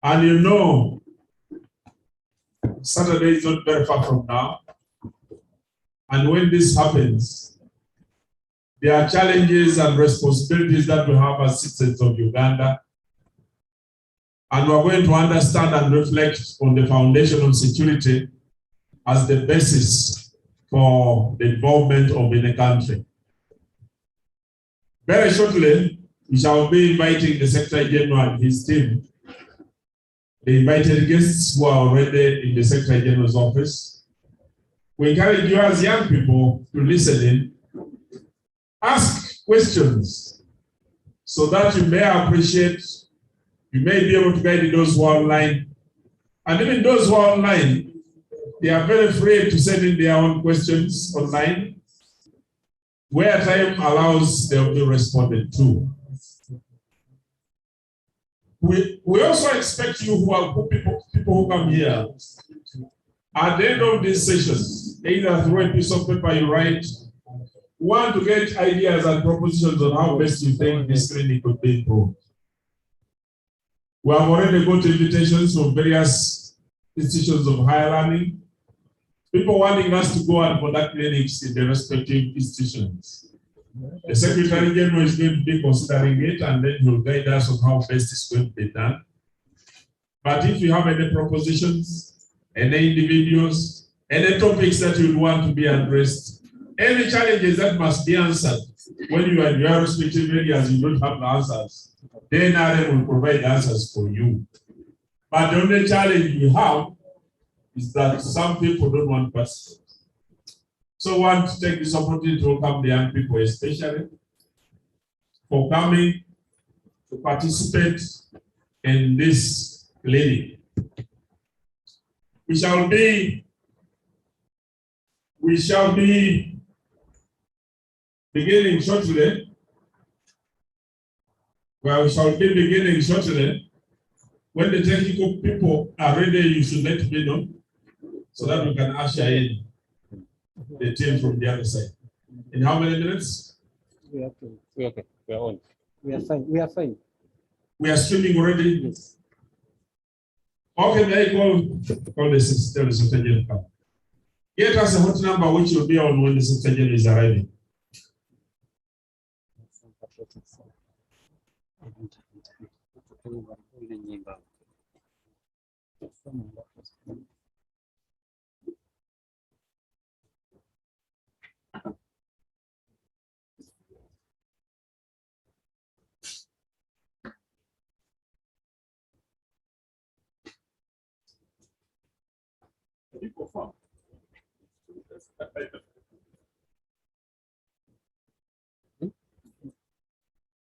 And you know, Saturday is not very far from now. And when this happens, there are challenges and responsibilities that we have as citizens of Uganda. And we're going to understand and reflect on the foundation of security as the basis for the involvement of any country. Very shortly, we shall be inviting the Secretary General and his team. The invited guests who are already in the Secretary General's office. We encourage you as young people to listen in, ask questions so that you may appreciate, you may be able to guide those who are online. And even those who are online, they are very free to send in their own questions online. Where time allows, they will be responded to. We also expect you people who come here, at the end of these sessions, either through a piece of paper you write, want to get ideas and propositions on how best you think this clinic could be improved. We have already got invitations from various institutions of higher learning, people wanting us to go and conduct clinics in the respective institutions. The Secretary General is going to be considering it, and then he'll guide us on how best it's going to be done. But if you have any propositions, any individuals, any topics that you want to be addressed, any challenges that must be answered, when you are in your respective areas, you don't have the answers, then NRM will provide answers for you. But the only challenge we have is that some people don't want to participate. So I want to take this opportunity to welcome the young people, especially for coming to participate in this clinic. We shall be beginning shortly. Well, we shall be beginning shortly. When the technical people are ready, you should let me know so that we can usher in the team from the other side. In how many minutes? We are okay. We're okay. We're on. We are fine. We are fine. We are streaming already? Yes. Okay, may I call the Secretary General. Get us a hot number which will be on when the Secretary General is arriving.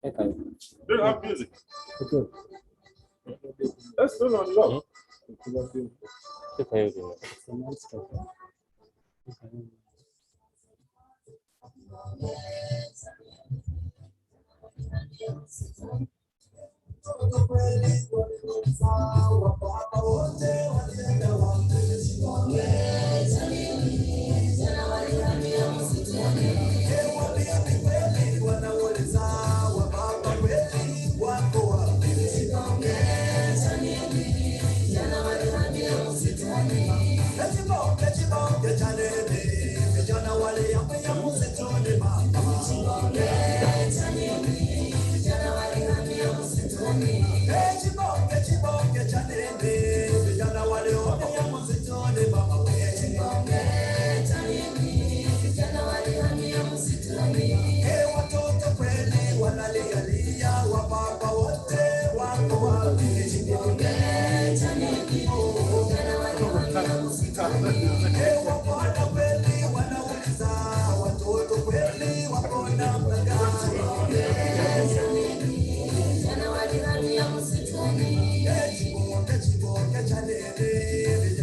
Okay. Don't have music. Okay. Let's do it on low. Okay.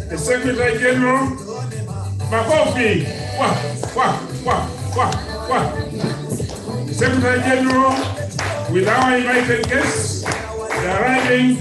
The Secretary General, Makofi, The Secretary General, with our invited guests, they are arriving.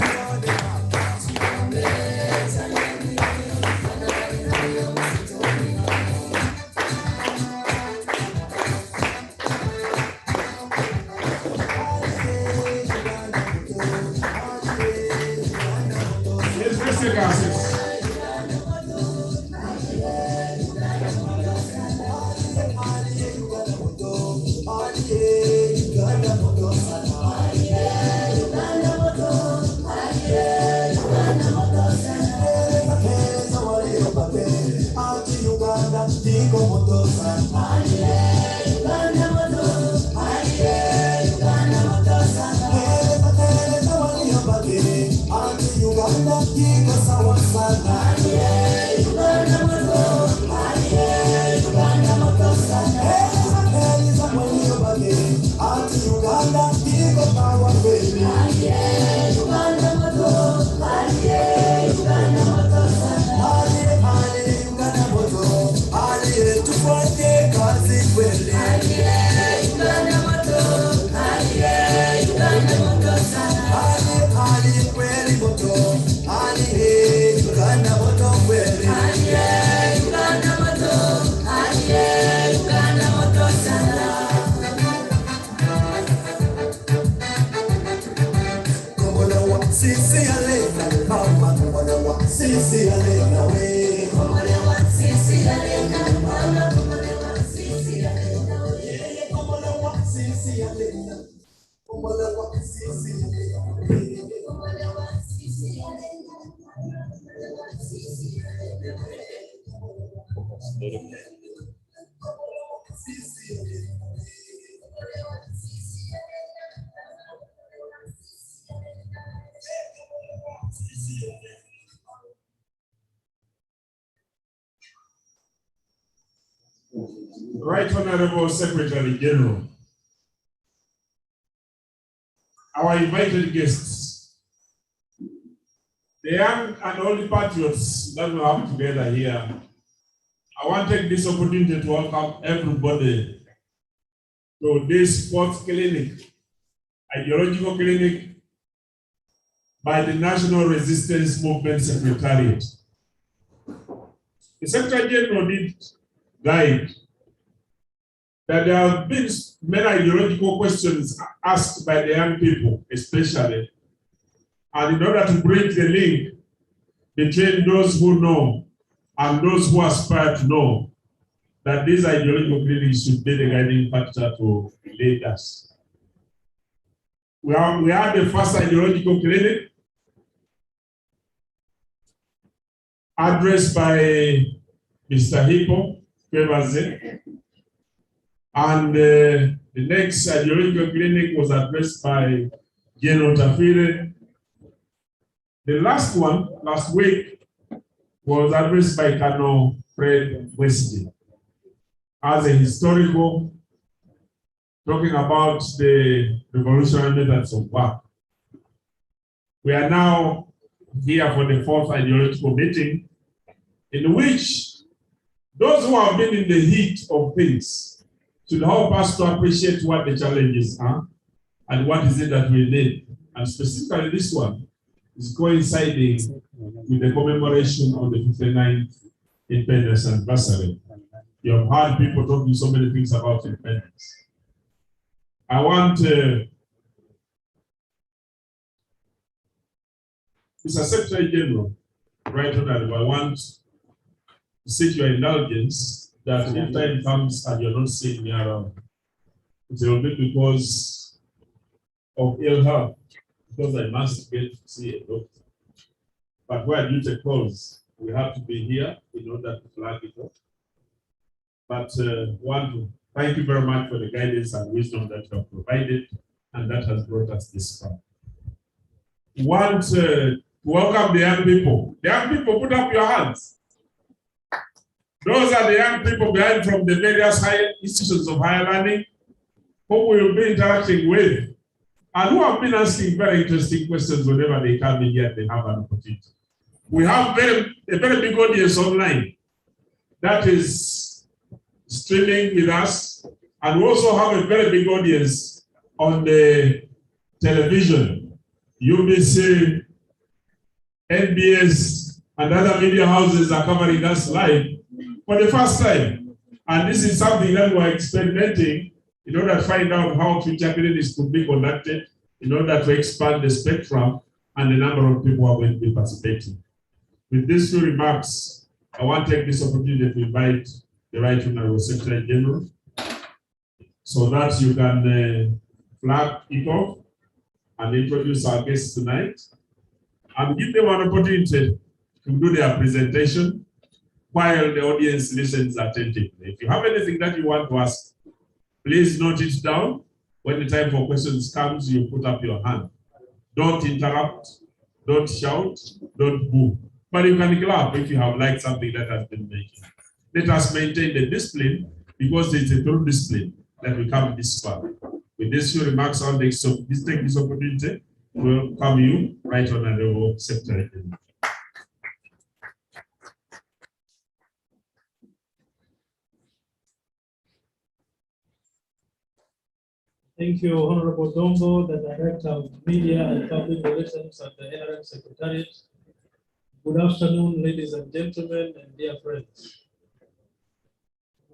Right Honorable Secretary General, our invited guests, the young and old patriots that we have together here, I want to take this opportunity to welcome everybody to this fourth clinic, ideological clinic by the National Resistance Movement Secretariat. The Secretary General did guide that there have been many ideological questions asked by the young people, especially, and in order to bridge the link between those who know and those who aspire to know, that these ideological clinics should be the guiding factor to lead us. We are the first ideological clinic addressed by Mr. Hippo Kwebaze, and the next ideological clinic was addressed by General Tafire. The last one, last week, was addressed by Colonel Fred Wesley as a historical, talking about the revolutionary methods of work. We are now here for the fourth ideological meeting, in which those who have been in the heat of things should help us to appreciate what the challenges are and what is it that we need. And specifically this one is coinciding with the commemoration of the 59th independence anniversary. You have heard people talking so many things about independence. I want Mr. Secretary General, right on that, I want to seek your indulgence that if time comes and you're not seeing me around, it will be because of ill health, because I must get to see a doctor. But where duty calls, we have to be here in order to flag it up. But want to thank you very much for the guidance and wisdom that you have provided, and that has brought us this far. Want to welcome the young people. The young people, put up your hands. Those are the young people behind from the various higher institutions of higher learning who we will be interacting with and who have been asking very interesting questions whenever they come in here, they have an opportunity. We have a very big audience online that is streaming with us, and we also have a very big audience on the television. UBC, NBS, and other media houses are covering us live for the first time. And this is something that we're experimenting in order to find out how future clinics could be conducted, in order to expand the spectrum and the number of people who are going to be participating. With these few remarks, I want to take this opportunity to invite the Right Honorable Secretary General so that you can flag it off and introduce our guests tonight and give them an opportunity to do their presentation while the audience listens attentively. If you have anything that you want to ask, please note it down. When the time for questions comes, you put up your hand. Don't interrupt, don't shout, don't boo. But you can clap if you have liked something that has been mentioned. Let us maintain the discipline, because it's a through discipline that we come this far. With these few remarks, I'll take this opportunity to welcome you, Right Honorable Secretary. Thank you, Honorable Dombo, the Director of Media and Public Relations at the NRM Secretariat. Good afternoon, ladies and gentlemen, and dear friends.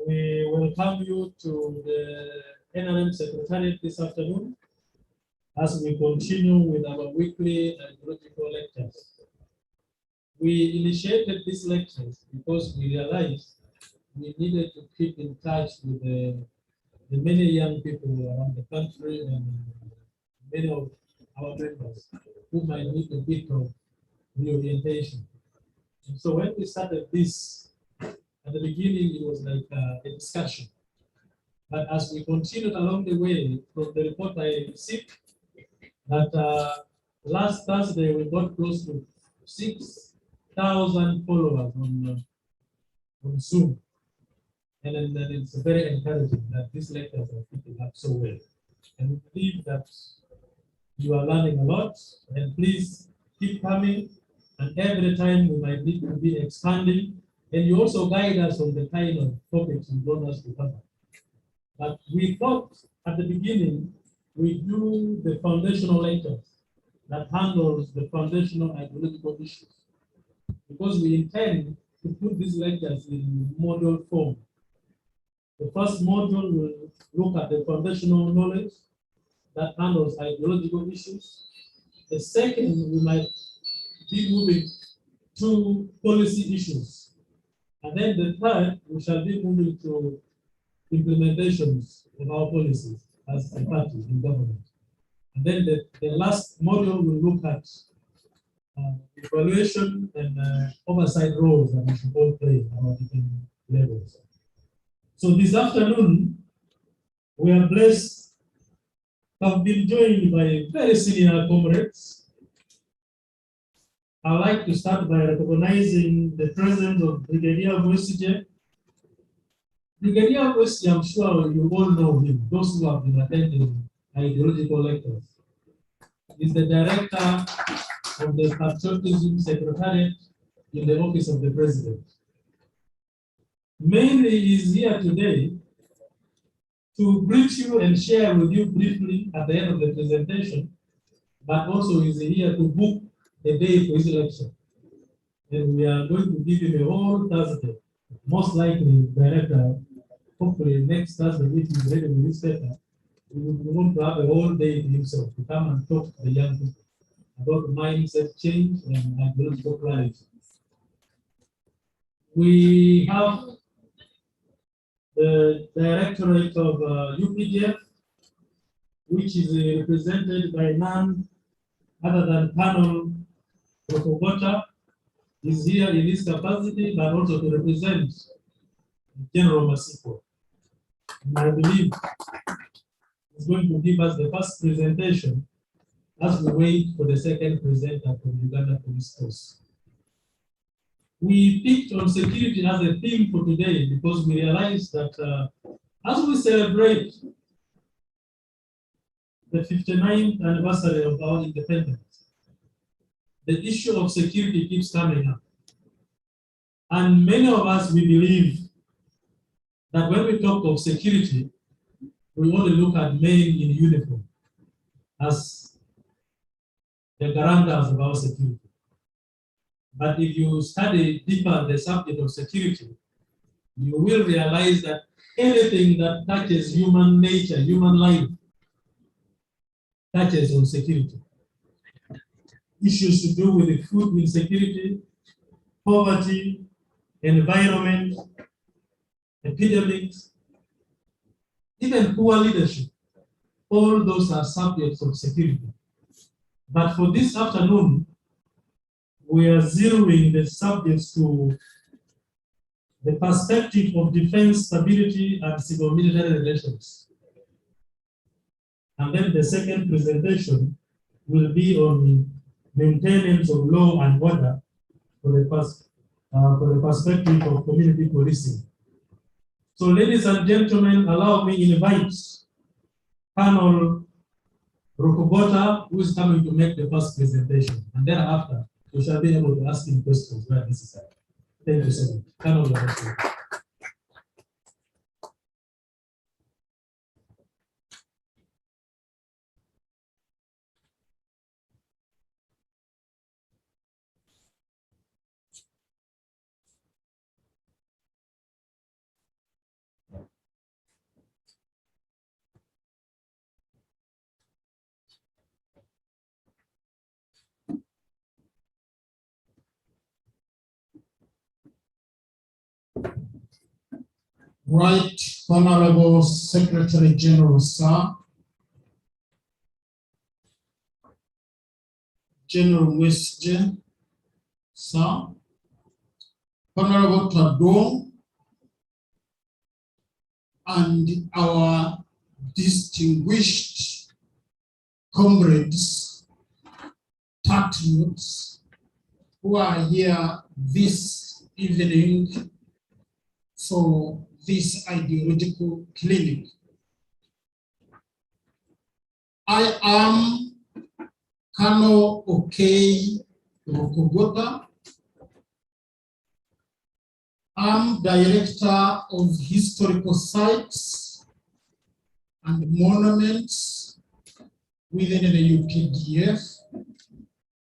We welcome you to the NRM Secretariat this afternoon as we continue with our weekly ideological lectures. We initiated these lectures because we realized we needed to keep in touch with the many young people around the country and many of our members who might need a bit of reorientation. And so when we started this, at the beginning, it was like a discussion. But as we continued along the way, from the report I received, that last Thursday we got close to 6,000 followers on Zoom. And then it's very encouraging that these lectures are picking up so well. And we believe that you are learning a lot, and please keep coming. And every time we might need to be expanding, and you also guide us on the kind of topics you want us to cover. But we thought at the beginning, we do the foundational lectures that handles the foundational ideological issues, because we intend to put these lectures in model form. The first module will look at the foundational knowledge that handles ideological issues. The second, we might be moving to policy issues. And then the third, we shall be moving to implementations of our policies as a party in government. And then the last module will look at evaluation and oversight roles that we should all play at our different levels. So this afternoon, we are blessed to have been joined by very senior comrades. I'd like to start by recognizing the presence of Brigadier Mwesije. Brigadier Mwesije, I'm sure you all know him, those who have been attending ideological lectures. He's the director of the Patriotism Secretariat in the Office of the President. Mainly, he's here today to greet you and share with you briefly at the end of the presentation, but also he's here to book the day for his lecture. And we are going to give him a whole Thursday, most likely, Director, hopefully next Thursday, if he's ready with his paper, we want to have a whole day to himself to come and talk to the young people about mindset change and ideological clarity. We have the Directorate of UPDF, which is represented by none other than Colonel Rokogota, is here in this capacity, but also to represent General Masiko. And I believe he's going to give us the first presentation as we wait for the second presenter from Uganda Police Force. We picked on security as a theme for today because we realized that as we celebrate the 59th anniversary of our independence, the issue of security keeps coming up. And many of us, we believe that when we talk of security, we want to look at men in uniform as the guarantors of our security. But if you study deeper the subject of security, you will realize that anything that touches human nature, human life, touches on security. Issues to do with food insecurity, poverty, environment, epidemics, even poor leadership. All those are subjects of security. But for this afternoon, we are zeroing the subjects to the perspective of defense, stability, and civil-military relations. And then the second presentation will be on maintenance of law and order for the perspective of community policing. So, ladies and gentlemen, allow me to invite Colonel Rokobota, who is coming to make the first presentation. And then after, we shall be able to ask him questions where necessary. Thank you so much. Colonel Rokobota. Right Honorable Secretary General, sir, General Westje, sir, Honorable Tadong, and our distinguished comrades, patriots, who are here this evening for this ideological clinic. I am Colonel Okey Rokobota. I'm Director of Historical Sites and Monuments within the UPDF,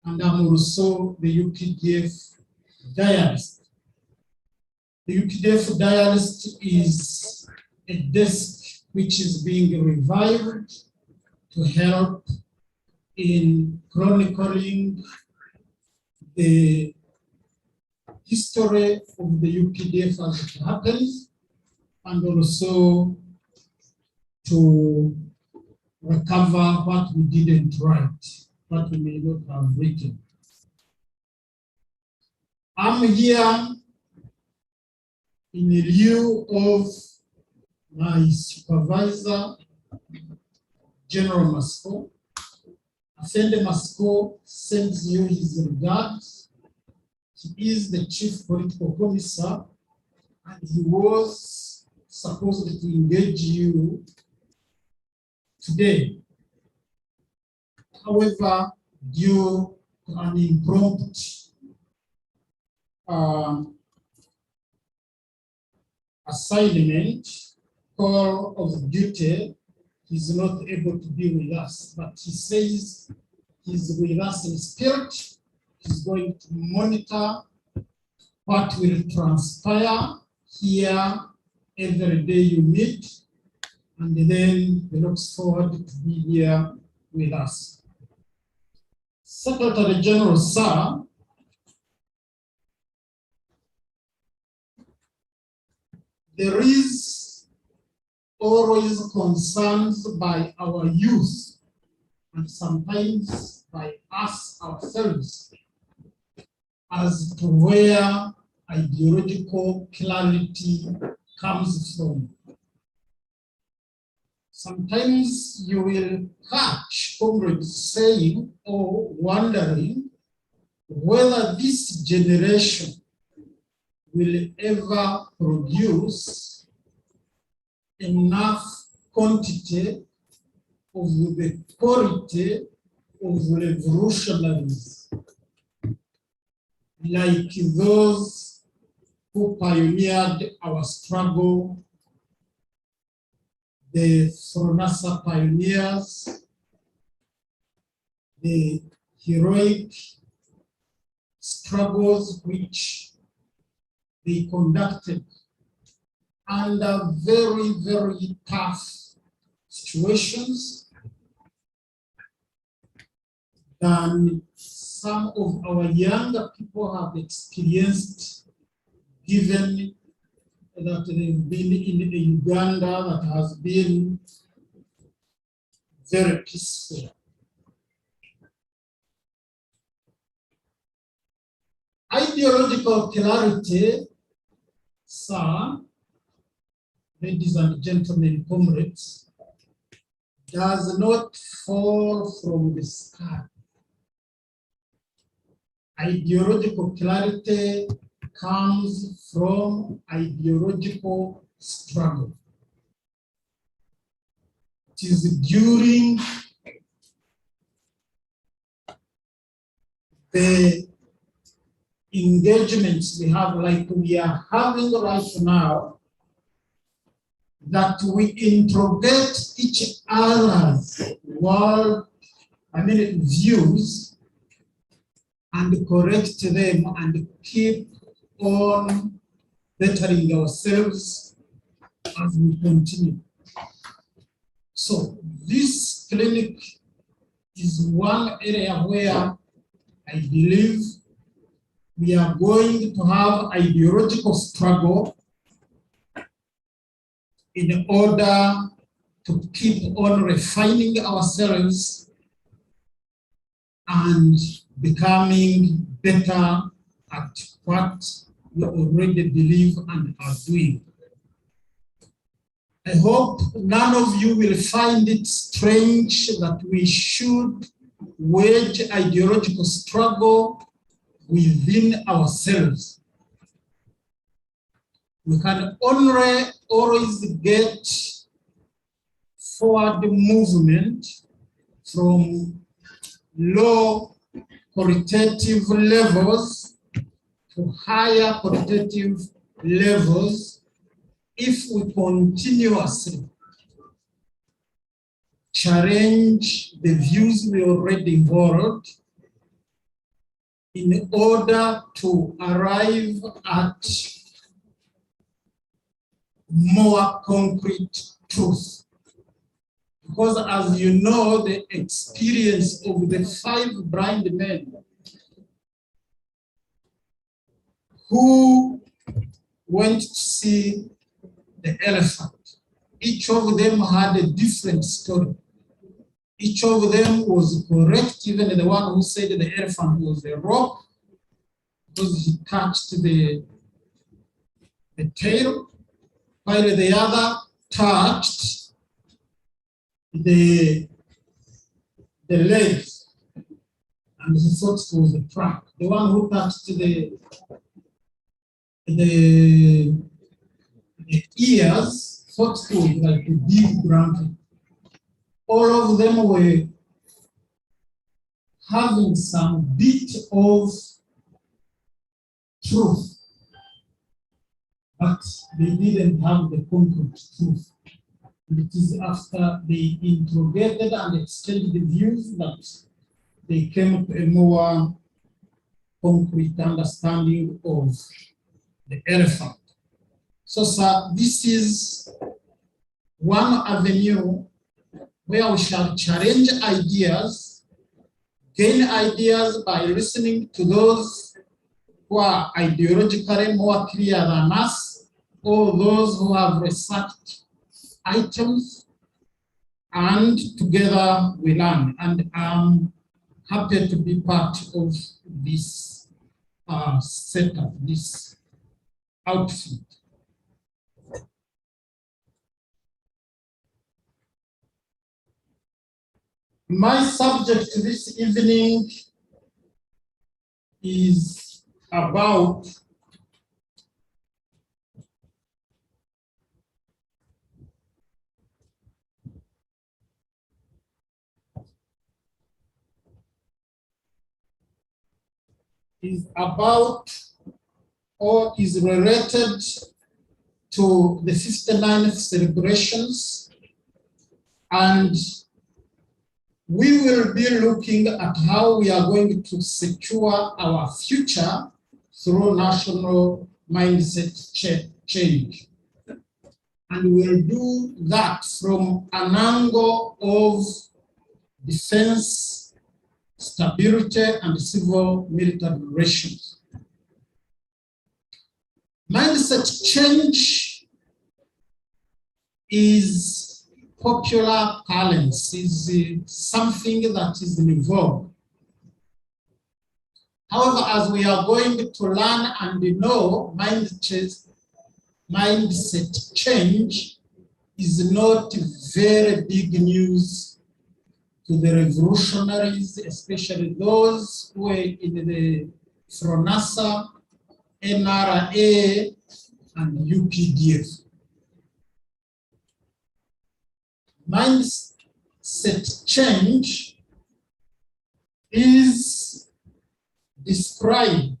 and I'm also the UPDF diarist. The UPDF diarist is a desk which is being revived to help in chronicling the history of the UPDF as it happens, and also to recover what we didn't write, what we may not have written. I'm here in lieu of my supervisor, General Masco. Afende Masco sends you his regards. He is the Chief Political Commissar, and he was supposed to engage you today. However, due to an impromptu assignment, call of duty, he's not able to be with us, but he says he's with us in spirit. He's going to monitor what will transpire here every day you meet, and then he looks forward to be here with us. Secretary General, sir, there is always concerns by our youth and sometimes by us ourselves as to where ideological clarity comes from. Sometimes you will catch comrades saying or wondering whether this generation will ever produce enough quantity of the quality of revolutionaries like those who pioneered our struggle, the Fronasa pioneers, the heroic struggles which they conducted under very, very tough situations than some of our younger people have experienced, given that they've been in Uganda that has been very peaceful. Ideological clarity, sir, ladies and gentlemen, comrades, does not fall from the sky. Ideological clarity comes from ideological struggle. it is during the engagements we have, like we are having right now, that we interrogate each other's views and correct them and keep on bettering ourselves as we continue. So this clinic is one area where I believe we are going to have ideological struggle in order to keep on refining ourselves and becoming better at what we already believe and are doing. I hope none of you will find it strange that we should wage ideological struggle within ourselves. We can only always get forward movement from low qualitative levels to higher qualitative levels if we continuously challenge the views we already hold in order to arrive at more concrete truth. Because as you know, the experience of the 5 blind men who went to see the elephant, each of them had a different story. Each of them was correct, even the one who said the elephant was a rock because he touched the tail, while the other touched the legs and he thought it was a trunk. The one who touched the ears thought it was like a big blanket. All of them were having some bit of truth, but they didn't have the concrete truth. And it is after they interrogated and exchanged the views that they came to a more concrete understanding of the elephant. So, sir, this is one avenue where we shall challenge ideas, gain ideas by listening to those who are ideologically more clear than us, or those who have researched items, and together we learn. And I'm happy to be part of this setup, this outfit. My subject this evening is about or is related to the 59th celebrations, and we will be looking at how we are going to secure our future through national mindset change. And we'll do that from an angle of defense, stability, and civil-military relations. Mindset change is popular parlance, is something that is in vogue. However, as we are going to learn and know, mindset change is not very big news to the revolutionaries, especially those who were in the FRONASA, NRA, and UPDF. mindset change is described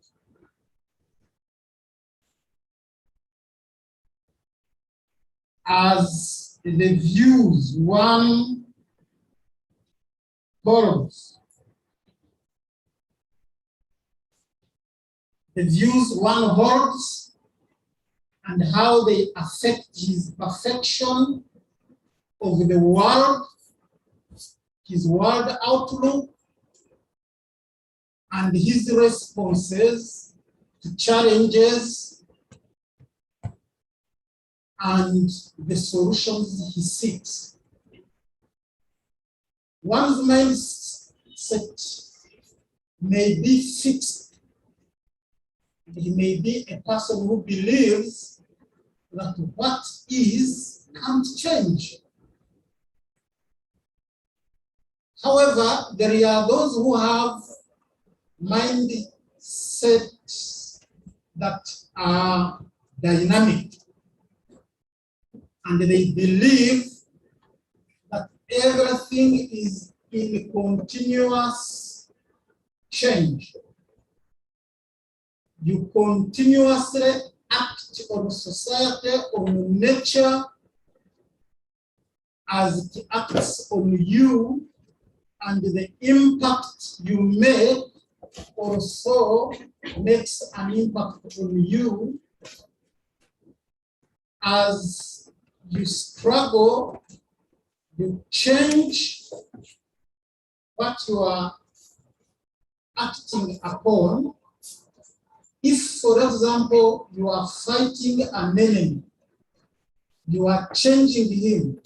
as the views one holds. The views one holds and how they affect his perception of the world, his world outlook, and his responses to challenges and the solutions he seeks. One's mindset may be fixed. He may be a person who believes that what is can't change. However, there are those who have mindsets that are dynamic, and they believe that everything is in continuous change. You continuously act on society, on nature, as it acts on you, and the impact you make also makes an impact on you as you struggle, you change what you are acting upon. If, for example, you are fighting an enemy, you are changing him,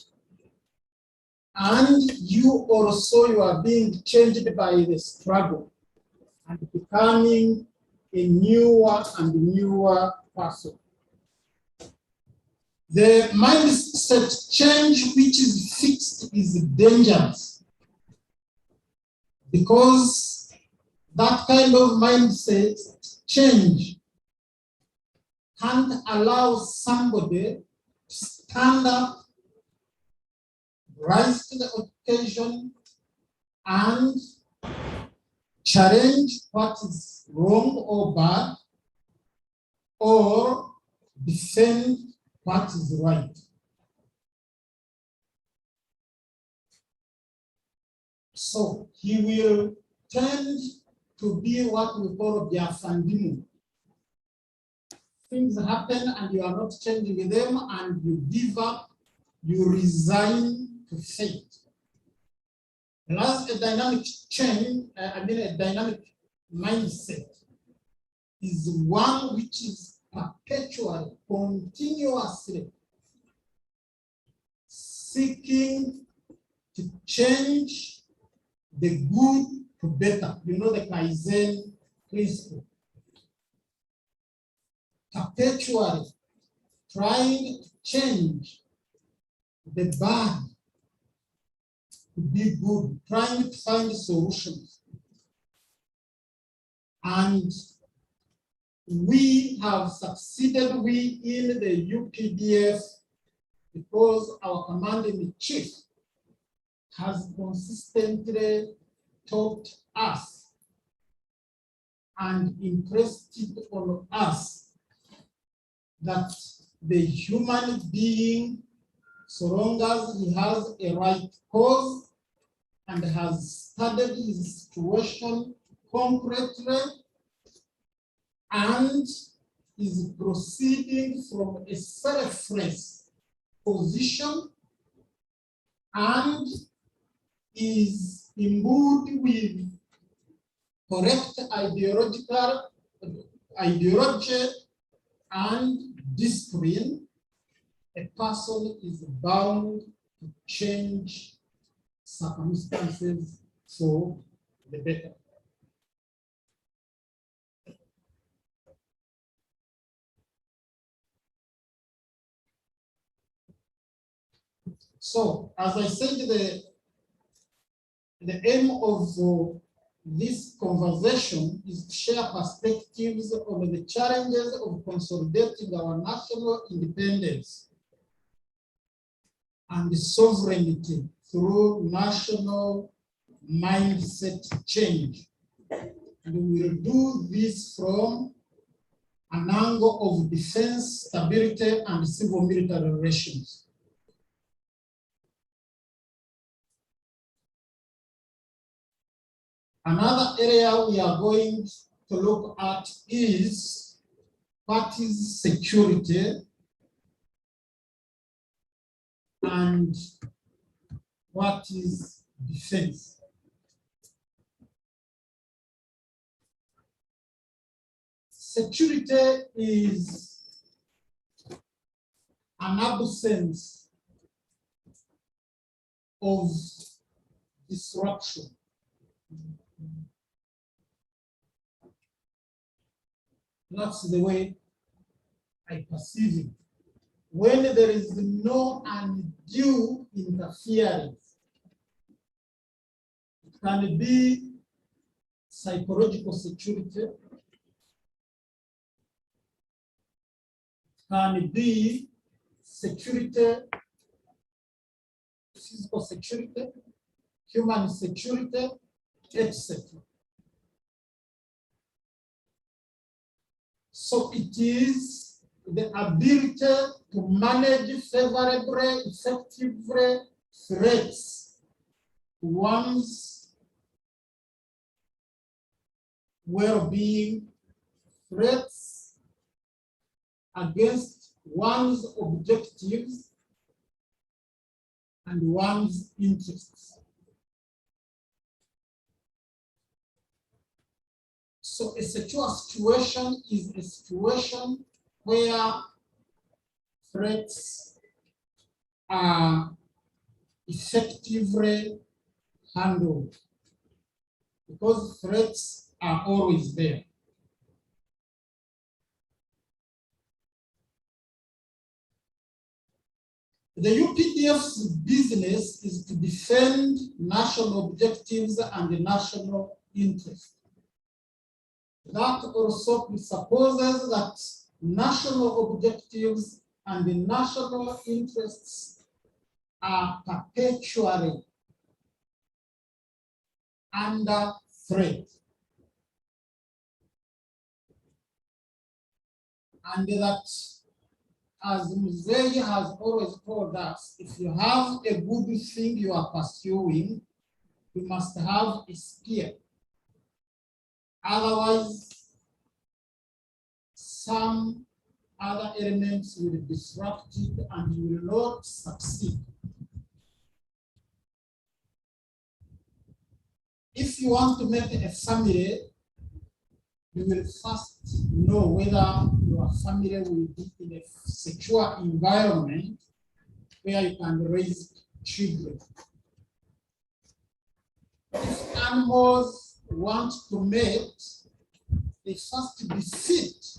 and you are being changed by the struggle and becoming a newer and newer person. The mindset change which is fixed is dangerous, because that kind of mindset change can't allow somebody to stand up, rise to the occasion, and challenge what is wrong or bad, or defend what is right. So he will tend to be what we call the afandimo. Things happen and you are not changing them, and you give up, you resign to fate. Whereas a dynamic change, a dynamic mindset is one which is perpetually, continuously seeking to change the good to better. You know the Kaizen principle. Perpetually trying to change the bad to be good, trying to find solutions. And we have succeeded, we in the UPDF, because our commander-in-chief has consistently taught us and impressed on us that the human being, so long as he has a right cause and has studied his situation concretely and is proceeding from a selfless position and is imbued with correct ideology and discipline, a person is bound to change circumstances for the better. So, as I said, the aim of this conversation is to share perspectives on the challenges of consolidating our national independence and sovereignty through national mindset change. And we will do this from an angle of defense, stability, and civil-military relations. Another area we are going to look at is parties' security and what is defense. Security is an absence of disruption. That's the way I perceive it. When there is no undue interference, it can be psychological security, it can be security, physical security, human security, etc. So it is the ability to manage favorably, effectively threats to one's well-being, threats against one's objectives and one's interests. So a secure situation is a situation where threats are effectively handled, because threats are always there. The UPDF's business is to defend national objectives and national interests. That also presupposes that national objectives and the national interests are perpetually under threat. And that, as Mzee has always told us, if you have a good thing you are pursuing, you must have a spear. Otherwise, some other elements will disrupt it and you will not succeed. If you want to make a family, you will first know whether your family will be in a secure environment where you can raise children. If animals want to mate, they first defeat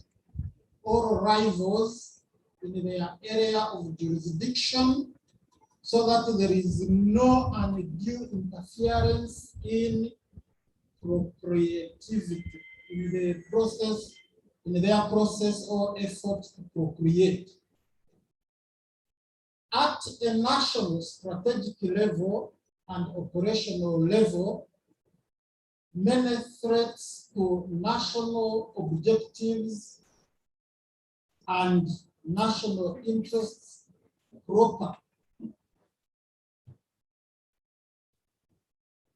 all rivals in their area of jurisdiction so that there is no undue interference in procreativity, in the process, in their process or effort to procreate. At a national strategic level and operational level, many threats to national objectives and national interests crop up.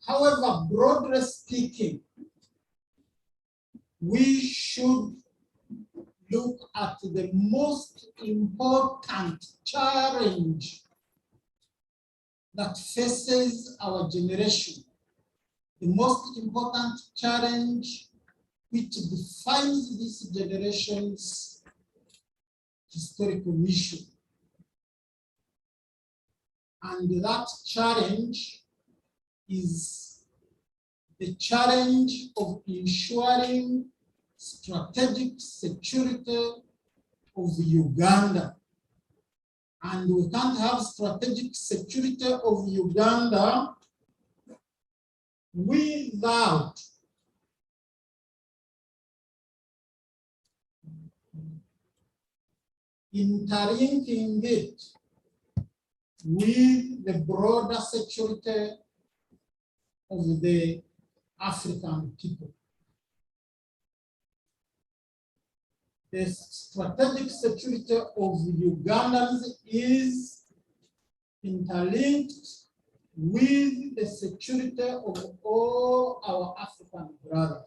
However, broadly speaking, we should look at the most important challenge that faces our generation. The most important challenge which defines this generation's historical mission. And that challenge is the challenge of ensuring strategic security of Uganda. And we can't have strategic security of Uganda without interlinking it with the broader security of the African people. The strategic security of Ugandans is interlinked with the security of all our African brothers.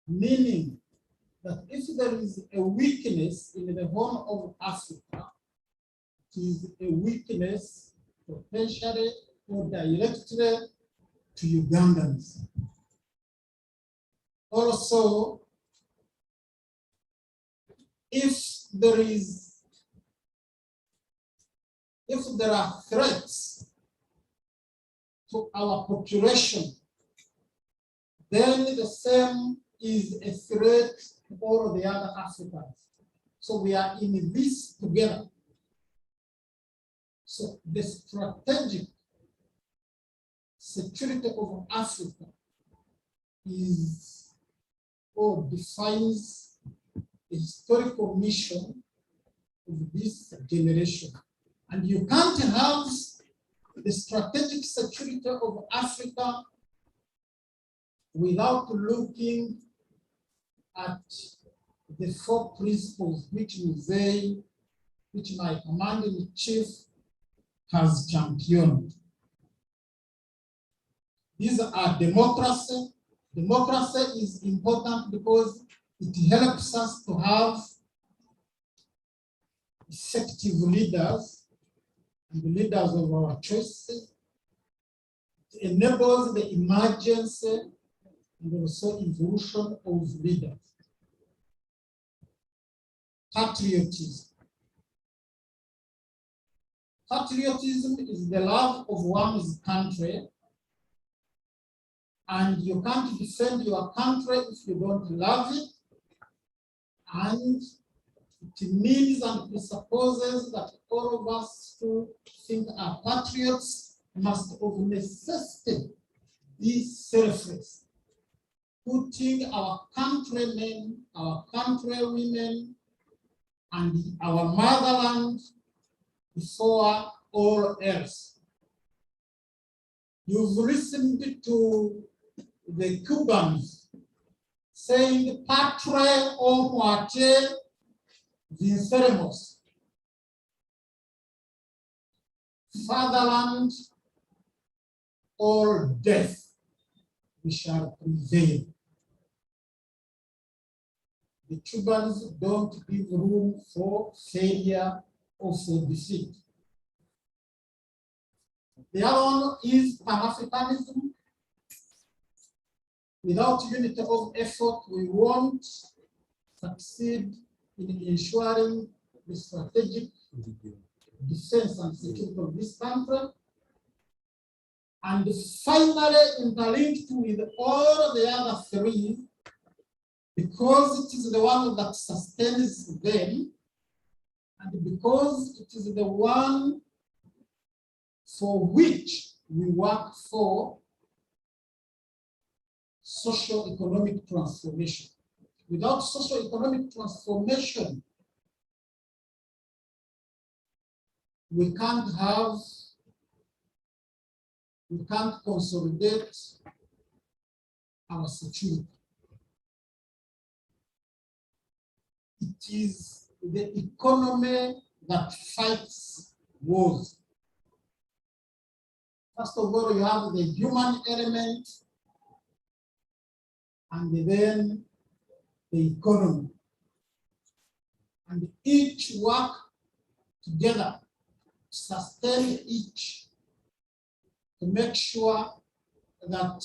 Meaning that if there is a weakness in the Horn of Africa, it is a weakness potentially or directly to Ugandans. Also, if there are threats to our population, then the same is a threat to all the other Africans. So we are in this together. So the strategic security of Africa is or defines the historical mission of this generation. And you can't have the strategic security of Africa without looking at the four principles which my commander-in-chief has championed. These are democracy. Democracy is important because it helps us to have effective leaders and the leaders of our choices. It enables the emergence and also evolution of leaders. Patriotism. Patriotism is the love of one's country, and you can't defend your country if you don't love it. And it means and presupposes that all of us who think are patriots must of necessity be selfless, putting our countrymen, our countrywomen, and our motherland before all else. You've listened to the Cubans saying "Patre o muerte venceremos." Fatherland or death, we shall prevail. The Cubans don't give room for failure or for defeat. The other one is Pan-Africanism. Without unity of effort, we won't succeed in ensuring the strategic defense and security of this country. And finally, interlinked with all the other three, because it is the one that sustains them, and because it is the one for which we work for socio-economic transformation. Without socio-economic transformation, we can't consolidate our security. It is the economy that fights wars. First of all, you have the human element, and then the economy. And each work together, sustain each, to make sure that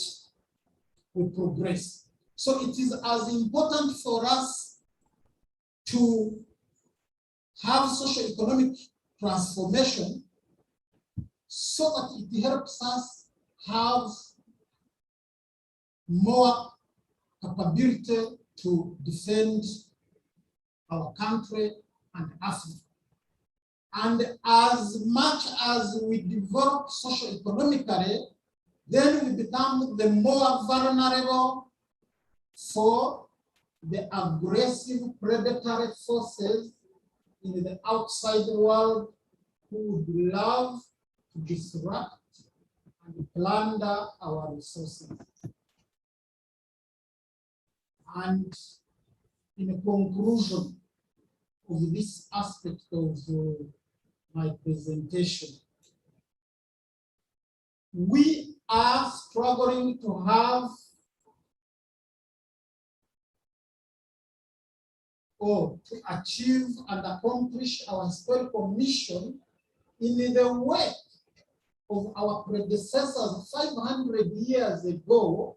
we progress. So it is as important for us to have socio-economic transformation so that it helps us have more capability to defend our country and Africa. And as much as we develop socio-economically, then we become the more vulnerable for the aggressive predatory forces in the outside world who would love to disrupt and plunder our resources. And in a conclusion of this aspect of my presentation, we are struggling to have or to achieve and accomplish our historical mission in the way of our predecessors 500 years ago,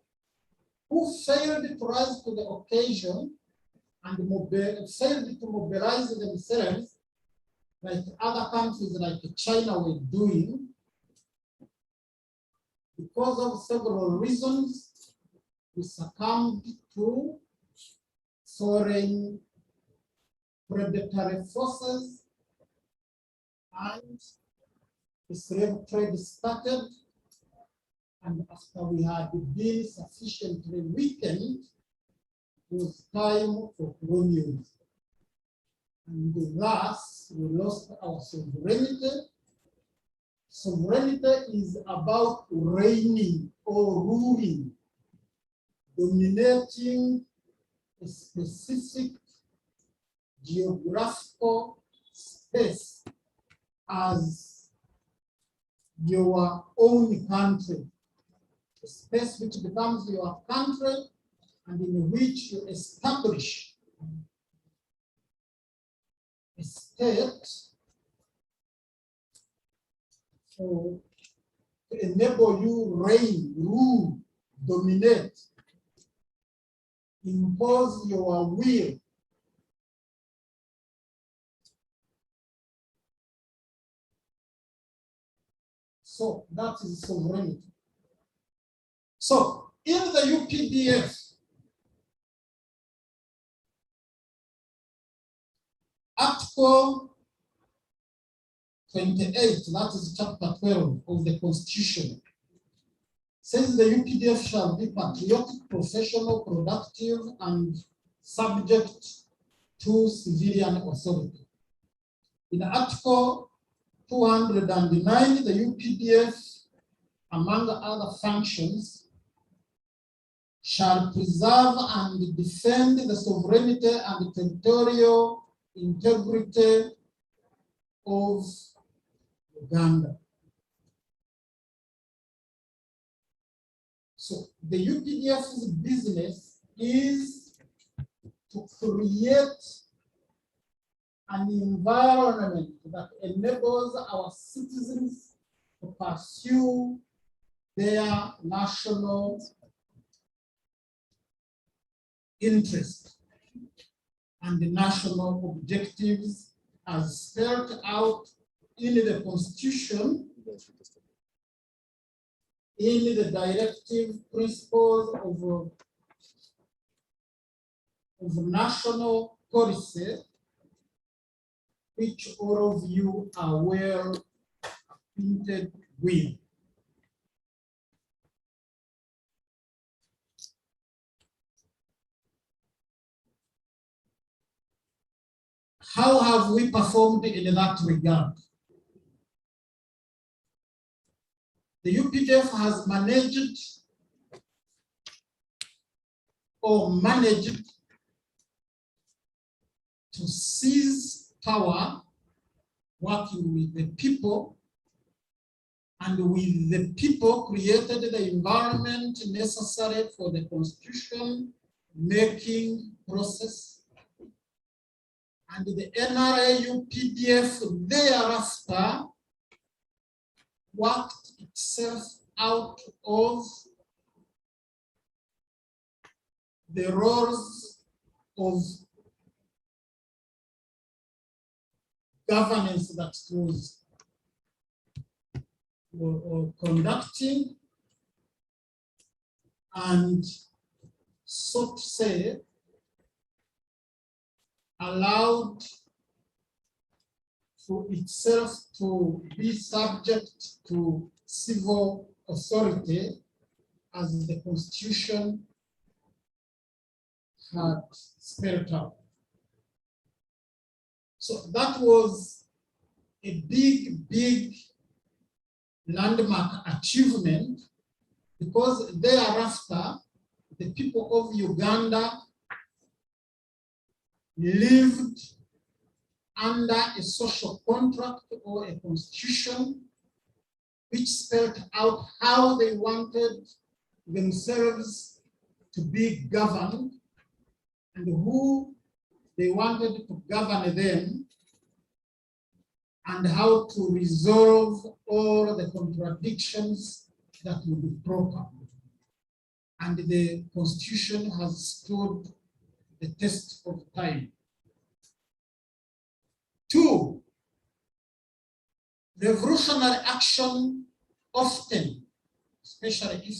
who failed to rise to the occasion and failed to mobilize themselves like other countries like China were doing. Because of several reasons, we succumbed to foreign predatory forces, and the slave trade started. And after we had been sufficiently weakened, it was time for colonialism. And thus, we lost our sovereignty. Sovereignty is about reigning or ruling, dominating a specific geographical space as your own country, a space which becomes your country and in which you establish a state to enable you reign, rule, dominate, impose your will. So that is sovereignty. So in the UPDF, Article 28, that is chapter 12 of the Constitution, says the UPDF shall be patriotic, professional, productive, and subject to civilian authority. In Article 209, the UPDF, among other functions, shall preserve and defend the sovereignty and territorial integrity of Uganda. So the UPDF's business is to create an environment that enables our citizens to pursue their national interest and the national objectives as spelled out in the Constitution, in the directive principles of national policy, which all of you are well acquainted with. How have we performed in that regard? The UPDF has managed to seize power, working with the people, and with the people created the environment necessary for the constitution making process. And the NRA UPDF thereafter worked itself out of the roles of governance that was conducting, and so to say, allowed for itself to be subject to civil authority as the Constitution had spelled out. So that was a big landmark achievement, because thereafter, the people of Uganda lived under a social contract or a constitution which spelled out how they wanted themselves to be governed and who they wanted to govern them, and how to resolve all the contradictions that would be proper. And the constitution has stood the test of time. 2, revolutionary action often, especially if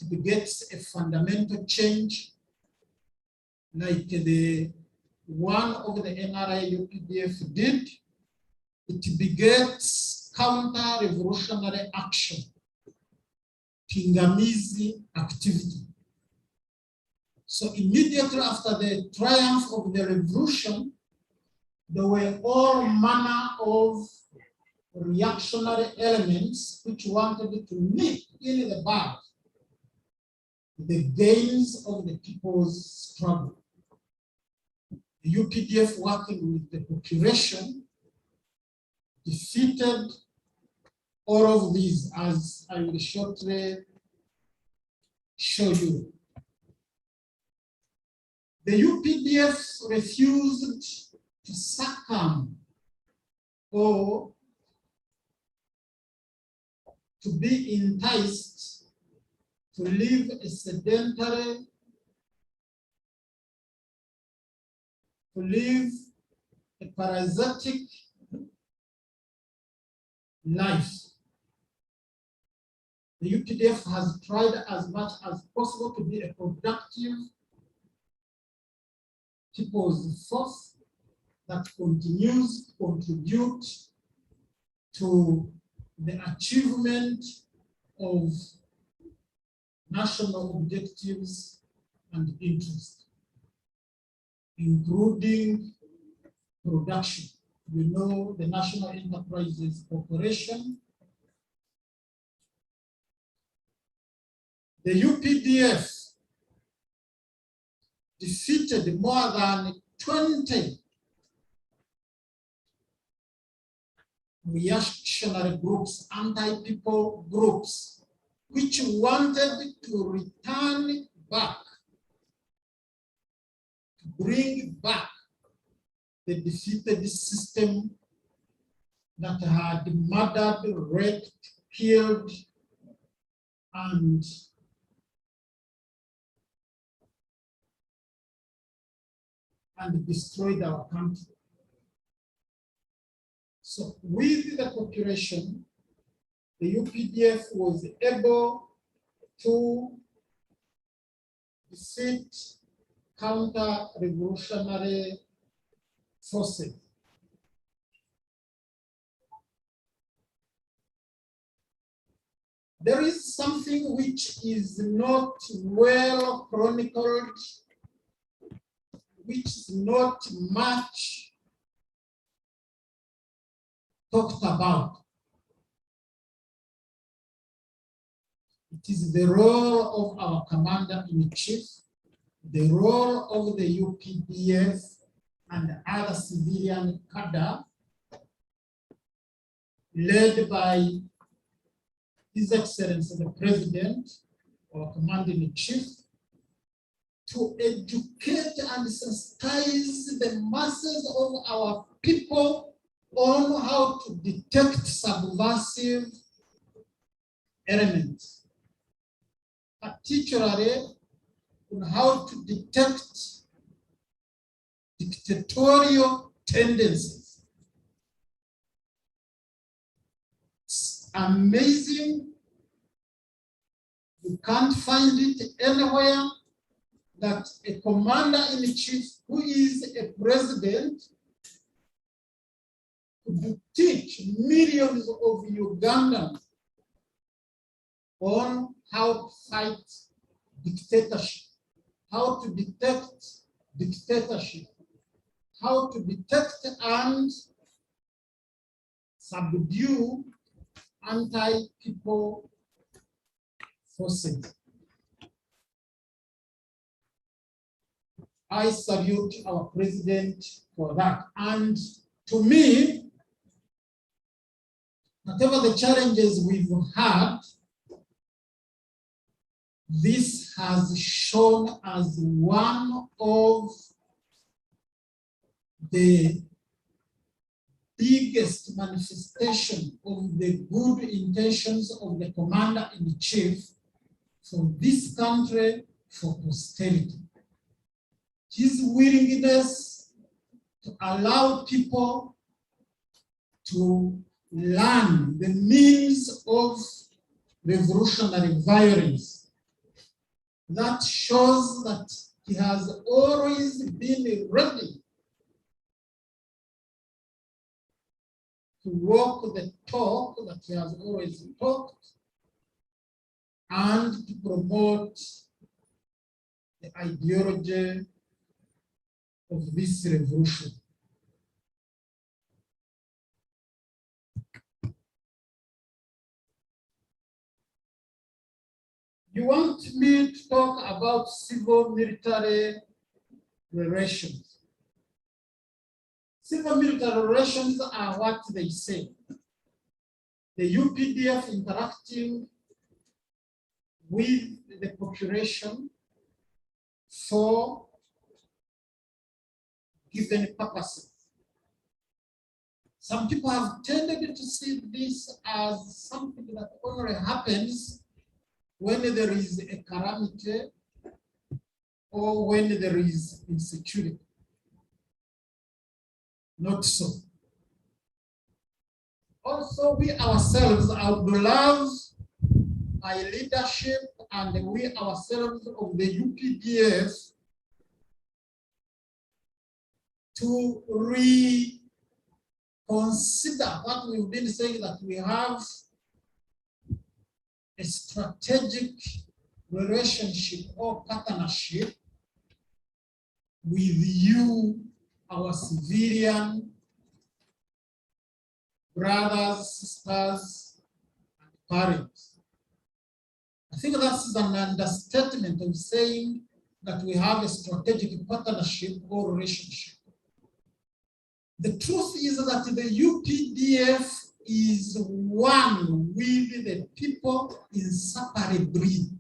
it begets a fundamental change, like the one of the NRA UPDF did, it begets counter-revolutionary action, pingamizi activity. So immediately after the triumph of the revolution, there were all manner of reactionary elements which wanted to nip in the bud the gains of the people's struggle. The UPDF, working with the population, defeated all of these, as I will shortly show you. The UPDF refused to succumb or to be enticed to live a sedentary, to live a parasitic life. The UPDF has tried as much as possible to be a productive people's force that continues to contribute to the achievement of national objectives and interests, including production. You know, the National Enterprises Corporation. The UPDF defeated more than 20 reactionary groups, anti-people groups, which wanted to return back, to bring back the defeated system that had murdered, raped, killed, and destroyed our country. So with the population, the UPDF was able to defeat counter-revolutionary forces. There is something which is not well chronicled, which is not much talked about. It is the role of our commander-in-chief, the role of the UPDF and other civilian cadre, led by His Excellency the President, our commander-in-chief, to educate and sensitize the masses of our people on how to detect subversive elements, particularly on how to detect dictatorial tendencies. It's amazing. You can't find it anywhere that a commander-in-chief who is a president could teach millions of Ugandans on how to fight dictatorship, how to detect dictatorship, how to detect and subdue anti-people forces. I salute our president for that. And to me, whatever the challenges we've had, this has shown as one of the biggest manifestation of the good intentions of the commander-in-chief for this country for posterity. His willingness to allow people to learn the means of revolutionary violence. That shows that he has always been ready to walk the talk that he has always talked and to promote the ideology of this revolution. You want me to talk about civil-military relations. Civil-military relations are what they say. The UPDF interacting with the population for given purposes. Some people have tended to see this as something that only happens when there is a calamity or when there is insecurity. Not so. Also, we ourselves, I would love my leadership and we ourselves of the UPDF to reconsider what we've been saying, that we have a strategic relationship or partnership with you, our civilian brothers, sisters, and parents. I think that's an understatement of saying that we have a strategic partnership or relationship. The truth is that the UPDF is one with the people inseparably.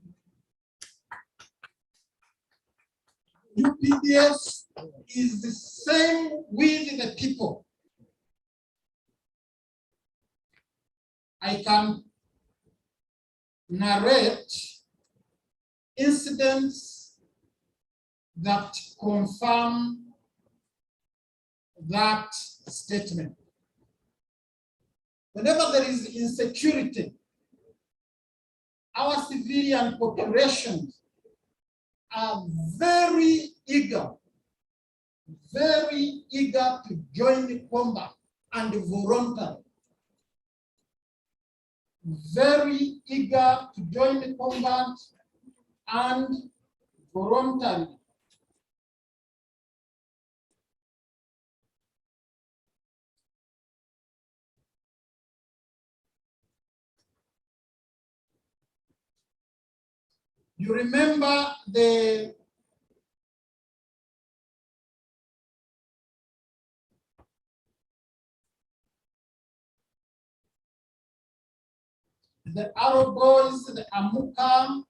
UPDF is the same with the people. I can narrate incidents that confirm that statement. Whenever there is insecurity, our civilian populations are very eager to join the combat and voluntarily. Very eager to join the combat and voluntarily. You remember the Arrow Boys, the Amuka,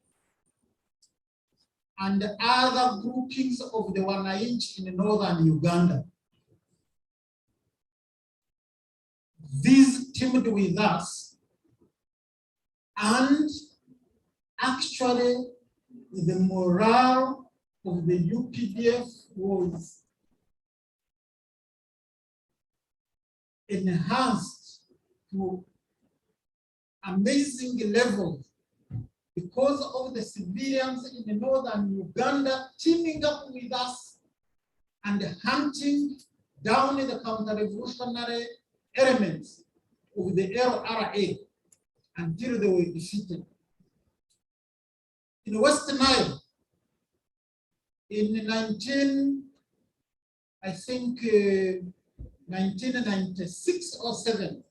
and the other groupings of the Wananchi in northern Uganda. These teamed with us, and actually the morale of the UPDF was enhanced to amazing levels because of the civilians in northern Uganda teaming up with us and hunting down the counter-revolutionary elements of the LRA until they were defeated. In West Nile, in 1996 or 7,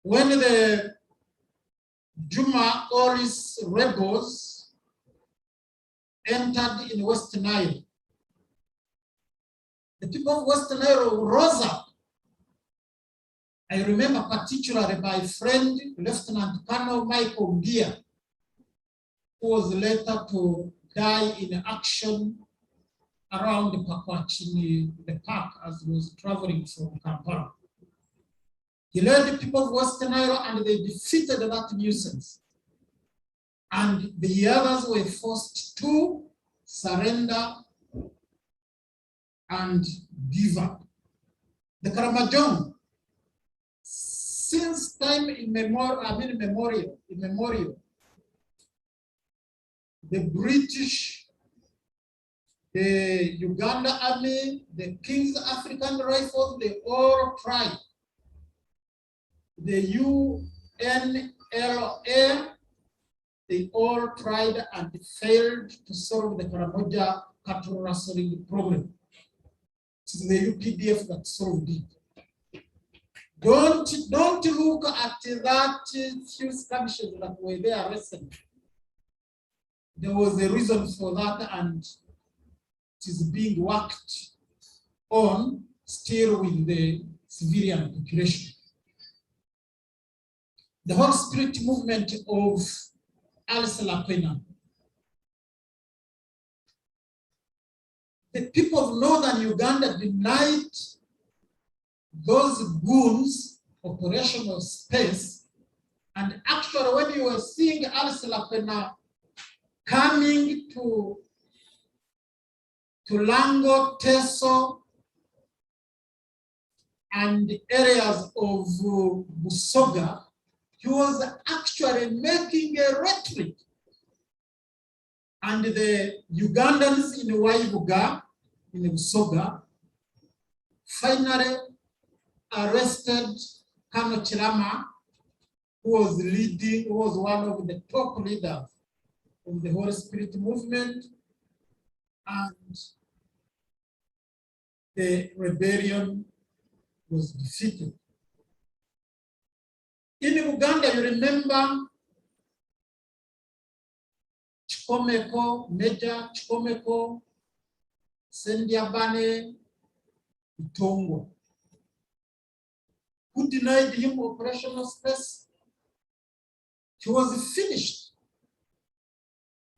when the Juma Oris rebels entered in West Nile, the people of West Nile rose up. I remember particularly my friend, Lieutenant Colonel Michael Gear, who was later to die in action around the Pakwachini, the park, as he was traveling from Kampala. He led the people of West Nile and they defeated that nuisance. And the others were forced to surrender and give up. The Karamajong, since time immemorial, the British, the Uganda Army, the King's African Rifles, they all tried. The UNLA, they all tried and failed to solve the Karamoja cattle rustling problem. It is the UPDF that solved it. Don't look at that few skirmishes that were there recently. There was a reason for that, and it is being worked on still with the civilian population. The whole spirit movement of Alice Lakwena. The people of northern Uganda denied those goons operational space, and actually when you were seeing Alice Lakwena coming to Lango, Teso, and areas of Busoga, he was actually making a retreat. And the Ugandans in Waibuga, in Busoga, finally arrested Kano Chirama, who was one of the top leaders of the Holy Spirit movement, and the rebellion was defeated. In Uganda, you remember Chikomeko, Major Chikomeko, Sendiabane, Itongo, who denied him operational space. He was finished.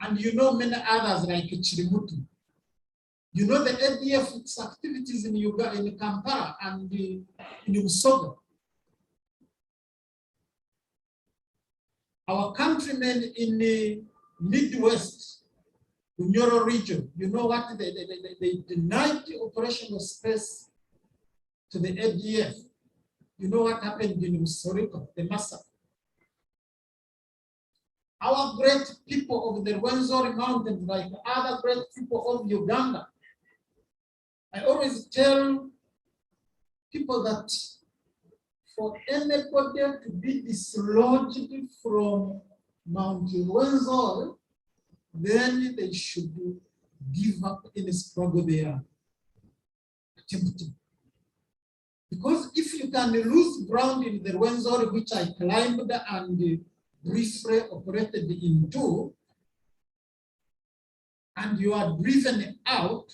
And you know many others like Chirimutu. You know the ADF, its activities in Uganda, in Kampala and in Usoga. Our countrymen in the Midwest, Unyoro region, you know what, they denied the operational space to the ADF. You know what happened in Usoriko, the massacre. Our great people of the Rwenzori Mountains, like other great people of Uganda, I always tell people that for anybody to be dislodged from Mount Rwenzori, then they should give up any struggle they are attempting. Because if you can lose ground in the Rwenzori, which I climbed and briefly operated into, and you are driven out,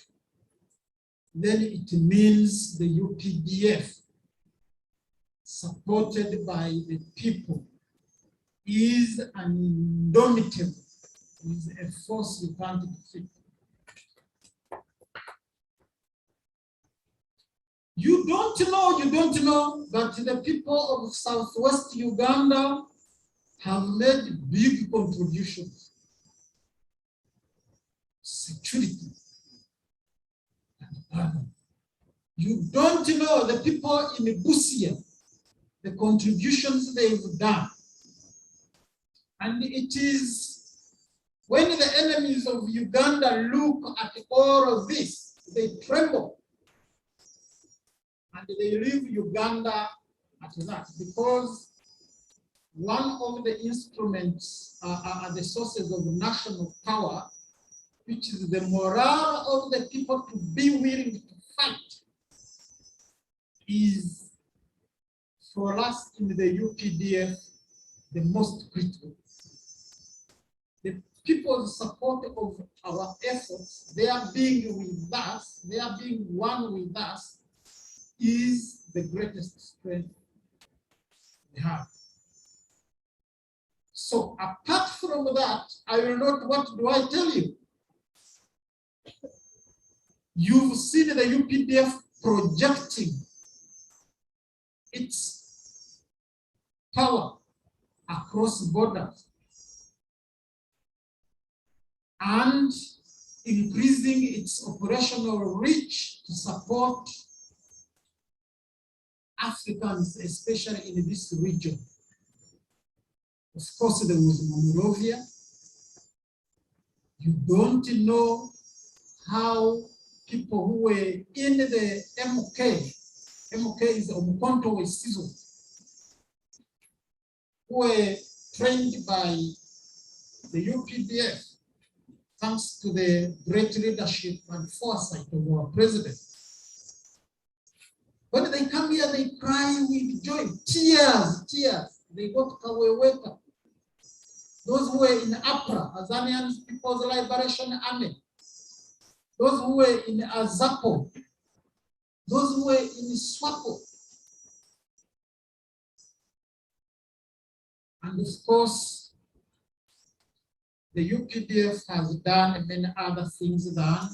then it means the UPDF, supported by the people, is an indomitable, is a force you can't defeat. You don't know, but the people of Southwest Uganda have made big contributions. Security and pardon. You don't know the people in Busia, the contributions they've done. And it is when the enemies of Uganda look at all of this, they tremble. And they leave Uganda at that, because one of the instruments are the sources of national power, which is the morale of the people to be willing to fight, is for us in the UPDF, the most critical. The people's support of our efforts, they are being with us, they are being one with us, is the greatest strength we have. So apart from that, I will not, what do I tell you? You've seen the UPDF projecting its power across borders and increasing its operational reach to support Africans, especially in this region. Of course, there was Monrovia. You don't know how people who were in the MK is Omukonto Wesizo, who were trained by the UPDF, thanks to the great leadership and foresight of our president. When they come here, they cry with joy, tears. They got Kaweweta. Those who were in APRA, Azanian People's Liberation Army, those who were in Azapo, those who were in SWAPO, and of course, the UPDF has done many other things that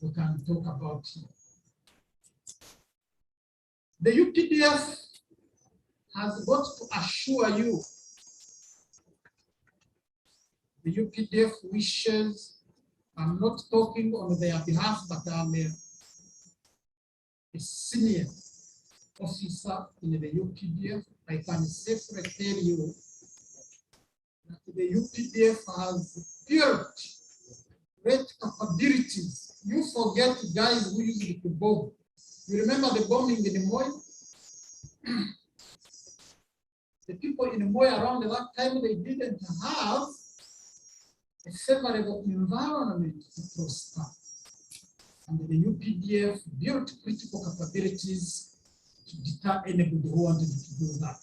we can talk about here. The UPDF has got to assure you, the UPDF wishes, I'm not talking on their behalf, but I'm a senior officer in the UPDF. I can safely tell you that the UPDF has built great capabilities. You forget guys who used to bomb. You remember the bombing in Moy? The people in Moy around that time, they didn't have a favorable environment to prosper. And the UPDF built critical capabilities to deter anybody who wanted to do that.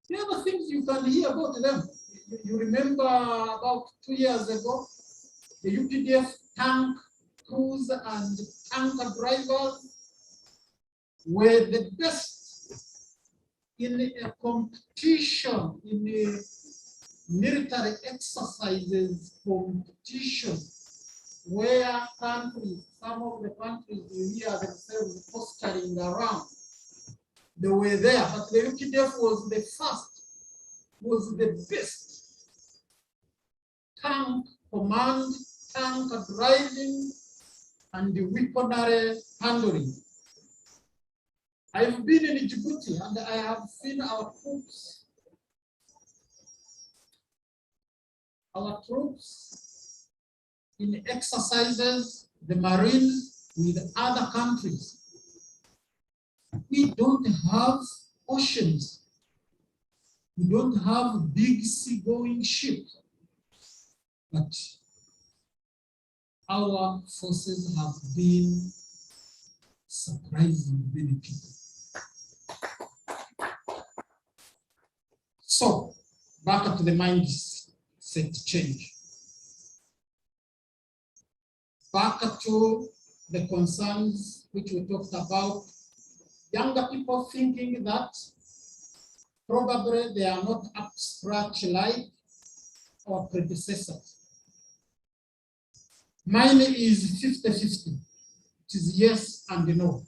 The other things you can hear about them, you remember about 2 years ago, the UPDF tank crews and tanker drivers were the best in a competition, in a military exercises competition, where countries, some of the countries you hear themselves posturing around, they were there, but the UPDF was the first, was the best. Tank command, tank driving, and the weaponry handling. I've been in Djibouti and I have seen our troops in exercises, the Marines with other countries. We don't have oceans. We don't have big sea-going ships. But our forces have been surprising many people. So, back to the mindset change. Back to the concerns which we talked about. Younger people thinking that probably they are not up to scratch like our predecessors. Mine is 50-50. It is yes and no.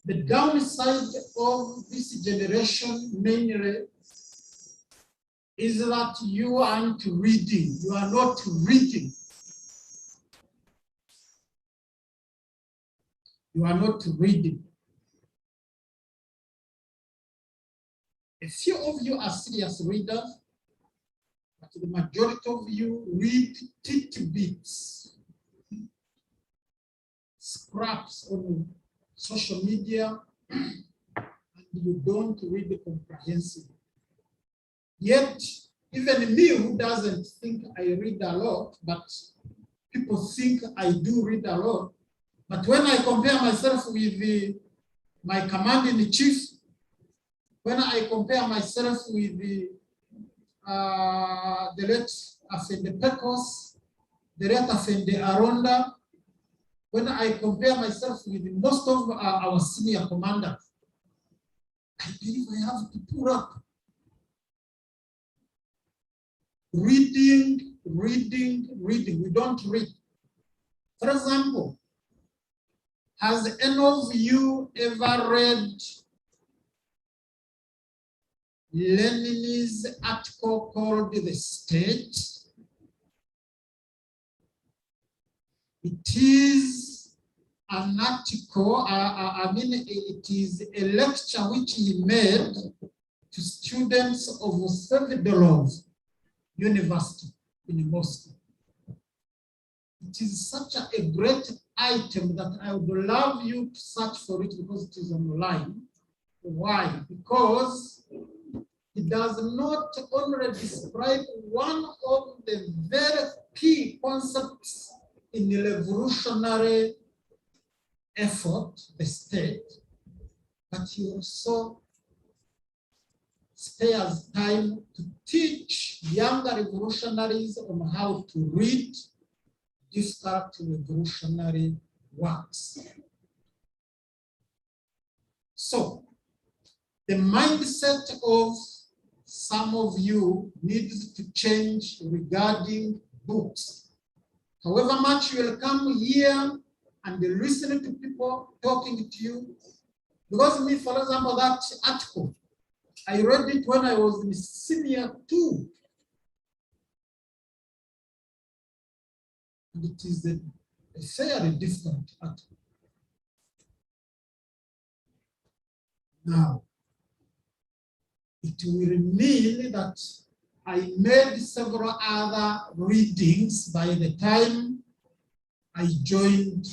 The downside of this generation mainly is that you aren't reading. You are not reading. You are not reading. A few of you are serious readers, but the majority of you read tidbits, scraps on social media, and you don't read comprehensively. Yet, even me who doesn't think I read a lot, but people think I do read a lot, but when I compare myself with my command-in-chief, when I compare myself with the late Afende Pecos, the late Afende Aronda, when I compare myself with most of our senior commanders, I believe I have to pull up. Reading. We don't read. For example, has any of you ever read Lenin's article called The State? It is an article, it is a lecture which he made to students of Sevedorov University in Moscow. It is such a great item that I would love you to search for it because it is online. Why? Because it does not only describe one of the very key concepts in the revolutionary effort, the state, but he also spares time to teach younger revolutionaries on how to read difficult revolutionary works. So, the mindset of some of you needs to change regarding books. However much you will come here and listen to people talking to you, because me, for example, that article, I read it when I was in senior 2. And it is a fairly different article. Now, it will mean that I made several other readings by the time I joined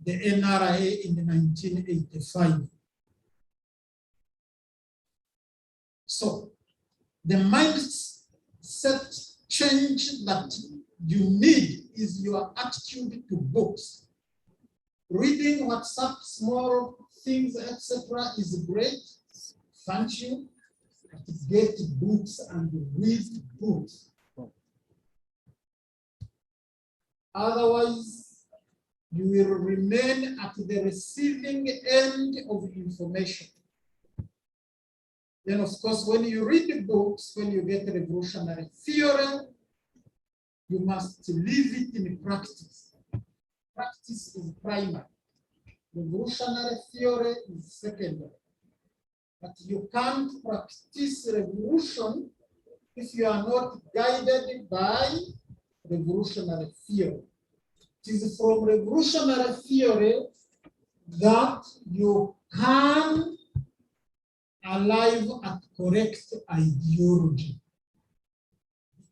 the NRA in 1985. So, the mindset change that you need is your attitude to books. Reading WhatsApp, small things, etc. is great. Thank you. Get books and read books. Otherwise, you will remain at the receiving end of information. Then, of course, when you read the books, when you get revolutionary theory, you must live it in practice. Practice is primary. Revolutionary theory is secondary. But you can't practice revolution if you are not guided by revolutionary theory. It is from revolutionary theory that you can arrive at correct ideology.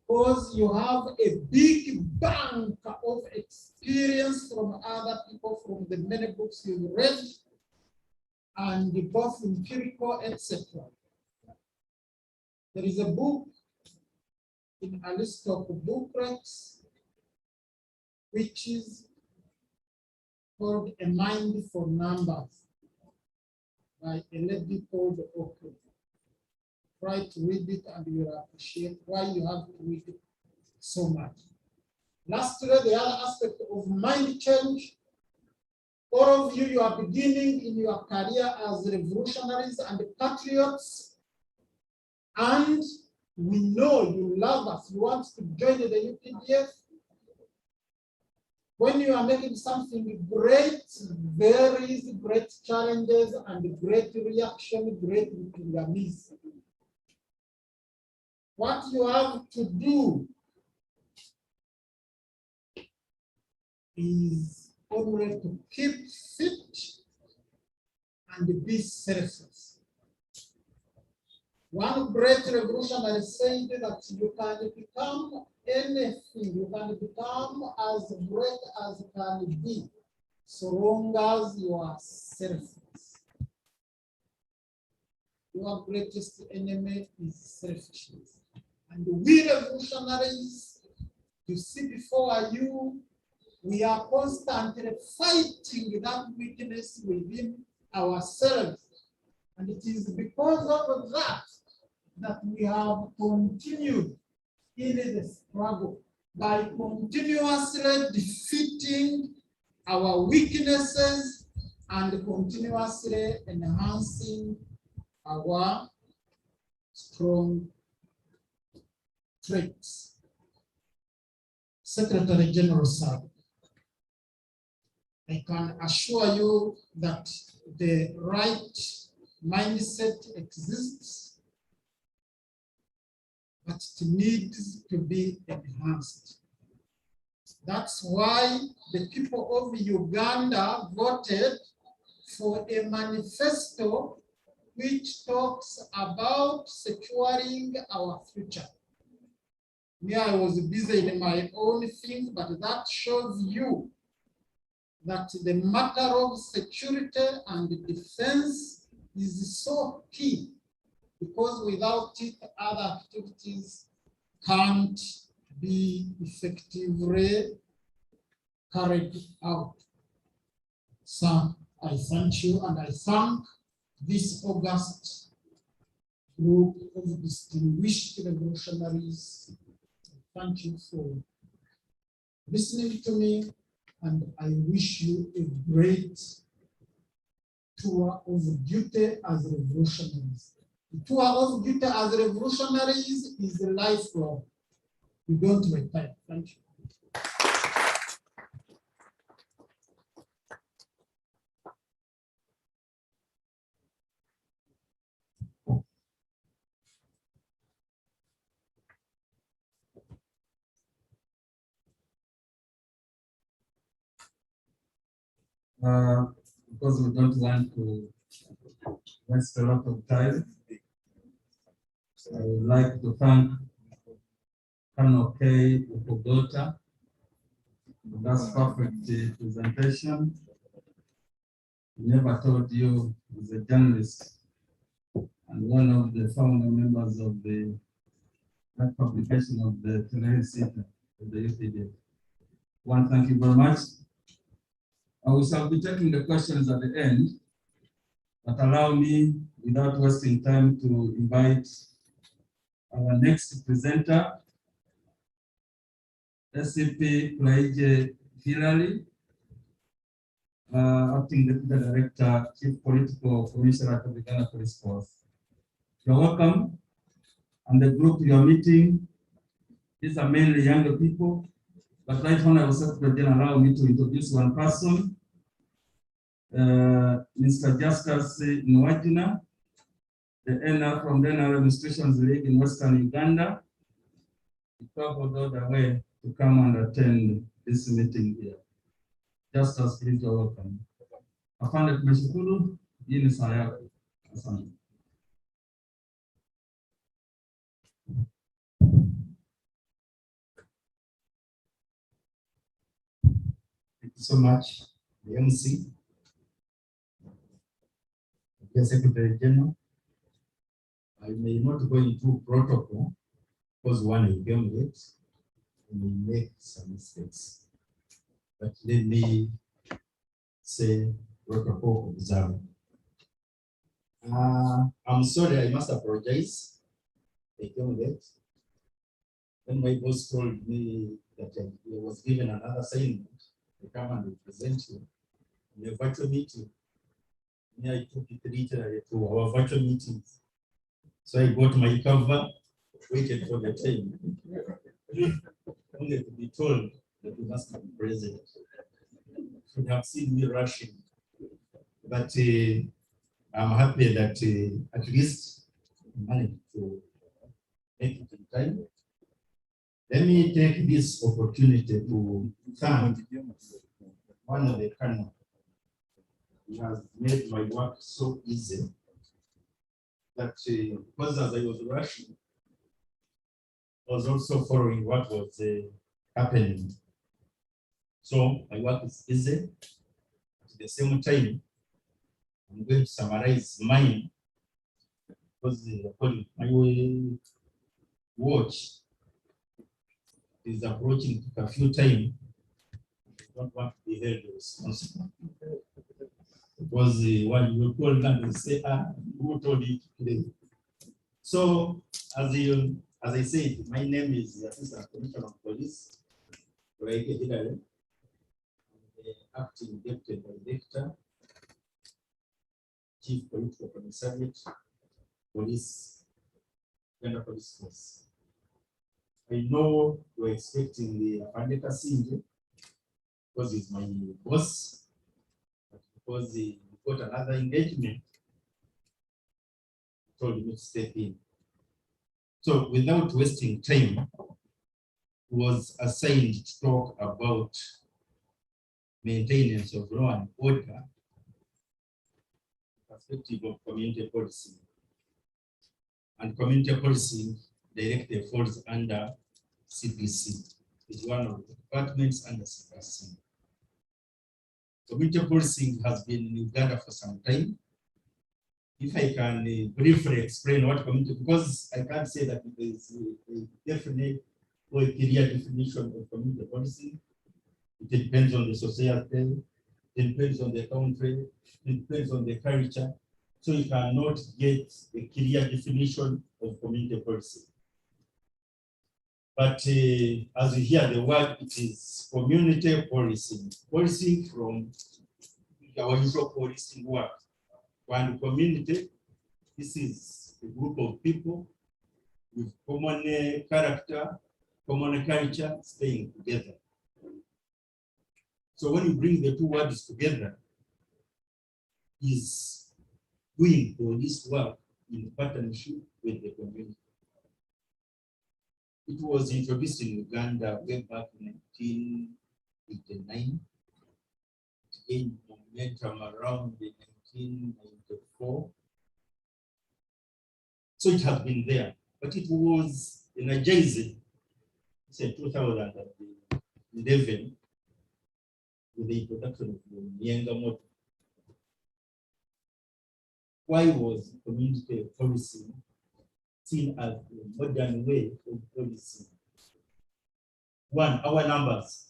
Because you have a big bank of experience from other people, from the many books you've read, and both empirical, etc. There is a book in Aristotle booklets, which is called A Mind for Numbers by a lady called Oakley. Try to read it and you will appreciate why you have to read it so much. Lastly, the other aspect of mind change. All of you, you are beginning in your career as revolutionaries and patriots. And we know you love us. You want to join the UPDF. When you are making something great, there is great challenges and great reaction, great miss. What you have to do is only to keep fit and be selfless. One great revolutionary said that you can become anything, you can become as great as can be, so long as you are selfless. Your greatest enemy is selfishness. And we revolutionaries, you see before you we are constantly fighting that weakness within ourselves. And it is because of that that we have continued in the struggle by continuously defeating our weaknesses and continuously enhancing our strong traits. Secretary General, sir, I can assure you that the right mindset exists, but it needs to be enhanced. That's why the people of Uganda voted for a manifesto which talks about securing our future. Me, I was busy in my own thing, but that shows you that the matter of security and defense is so key, because without it, other activities can't be effectively carried out. So I thank you, and I thank this august group of distinguished revolutionaries. Thank you for listening to me, and I wish you a great tour of duty as revolutionaries. The tour of duty as revolutionaries is a lifelong. You don't retire. Thank you. Because we don't want to waste a lot of time, I would like to thank Colonel K. Ukogota. That's perfect presentation. He never told you he's a journalist and one of the founder members of the publication of the Tenerife Center of the UPD. One, thank you very much. We shall be taking the questions at the end, but allow me, without wasting time, to invite our next presenter, SCP Plaige Hillary, Acting Deputy Director, Chief Political Commissioner of the Ghana Police Force. You're welcome. And the group you're meeting, these are mainly younger people. But right now, I was Secretary General, allow me to introduce one person, Mr. Justus Nwajina, the NR from the NR Administrations League in Western Uganda. He traveled all the way to come and attend this meeting here. Justus, please, you're welcome. Afande tumeshukuru, hii ni saa yako. Asante. Thank you so much, the MC, the Secretary General. I may not go into protocol because one is came late, and may make some mistakes. But let me say protocol observed. I'm sorry, I must apologize. I came late. When my boss told me that I was given another assignment to come and present you in a virtual meeting, I took it literally to our virtual meetings. So I got my cover, waited for the time, only to be told that you must be present. You have seen me rushing, but I'm happy that at least I managed to make it in time. Let me take this opportunity to thank one of the colonels who has made my work so easy that because as I was rushing, I was also following what was happening. So my work is easy. At the same time, I'm going to summarize mine because according to my watch is approaching a few times. don't want to be held responsible. Because when you call them and say, who told you today? So, as I said, my name is the Assistant Commissioner of Police, Acting Deputy Director, Chief Political Commissariat, Police, Uganda Police Force. I know you're expecting the Pandita Singe because he's my boss, but because he got another engagement, he told me to step in. So without wasting time, was assigned to talk about maintenance of law and order, perspective of community policing. And community policing directly falls under CPC. It's one of the departments under CPC. Community policing has been in Uganda for some time. If I can briefly explain what community, because I can't say that there is a definite or a clear definition of community policing. It depends on the society, it depends on the country, it depends on the culture. So you cannot get a clear definition of community policing. But as you hear the word, it is community policing. Policing from our usual policing work. One community, this is a group of people with common character, common culture, staying together. So when you bring the two words together, is doing police work in partnership with the community. It was introduced in Uganda way back in 1989. It gained momentum around 1994. So it has been there, but it was energized in 2011 with the introduction of the Nyenga model. Why was community policing seen as a modern way of policing? One, our numbers.